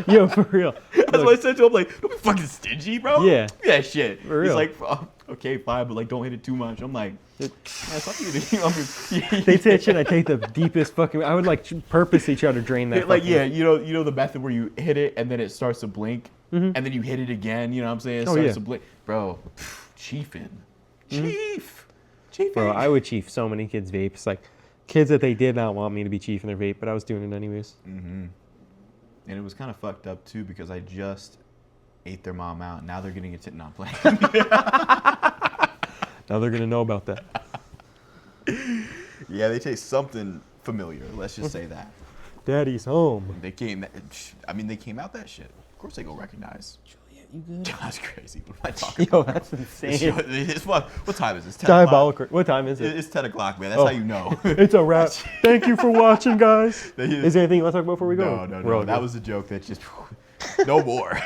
Yo, for real. that's what I said to him. Like, don't be fucking stingy, bro. Yeah. Yeah, shit. For He's real. like, oh, okay, fine, but like, don't hit it too much. I'm like, man, fuck you. They say that shit, I take the deepest fucking, I would like purposely try to drain that. Like, fucking- yeah, you know the method where you hit it and then it starts to blink, and then you hit it again. You know what I'm saying? It starts to blink, bro. Chiefin', chief. Bro, I would chief so many kids' vapes. Like, kids that they did not want me to be chiefing their vape, but I was doing it anyways. And it was kind of fucked up too because I just ate their mom out. Now they're getting a tit not playing. Now they're going to know about that. Yeah, they taste something familiar. Let's just say that. Daddy's home. They came out that shit. Of course they go recognize. Juliet, you good? That's crazy. What am I talking Yo, about? that's insane. What time is this? 10 Diabolical. o'clock? What time is it? It's 10 o'clock, man. That's how you know. It's a wrap. Thank you for watching, guys. That is- Is there anything you want to talk about before we go? No. We're all That good. was a joke that just... no more.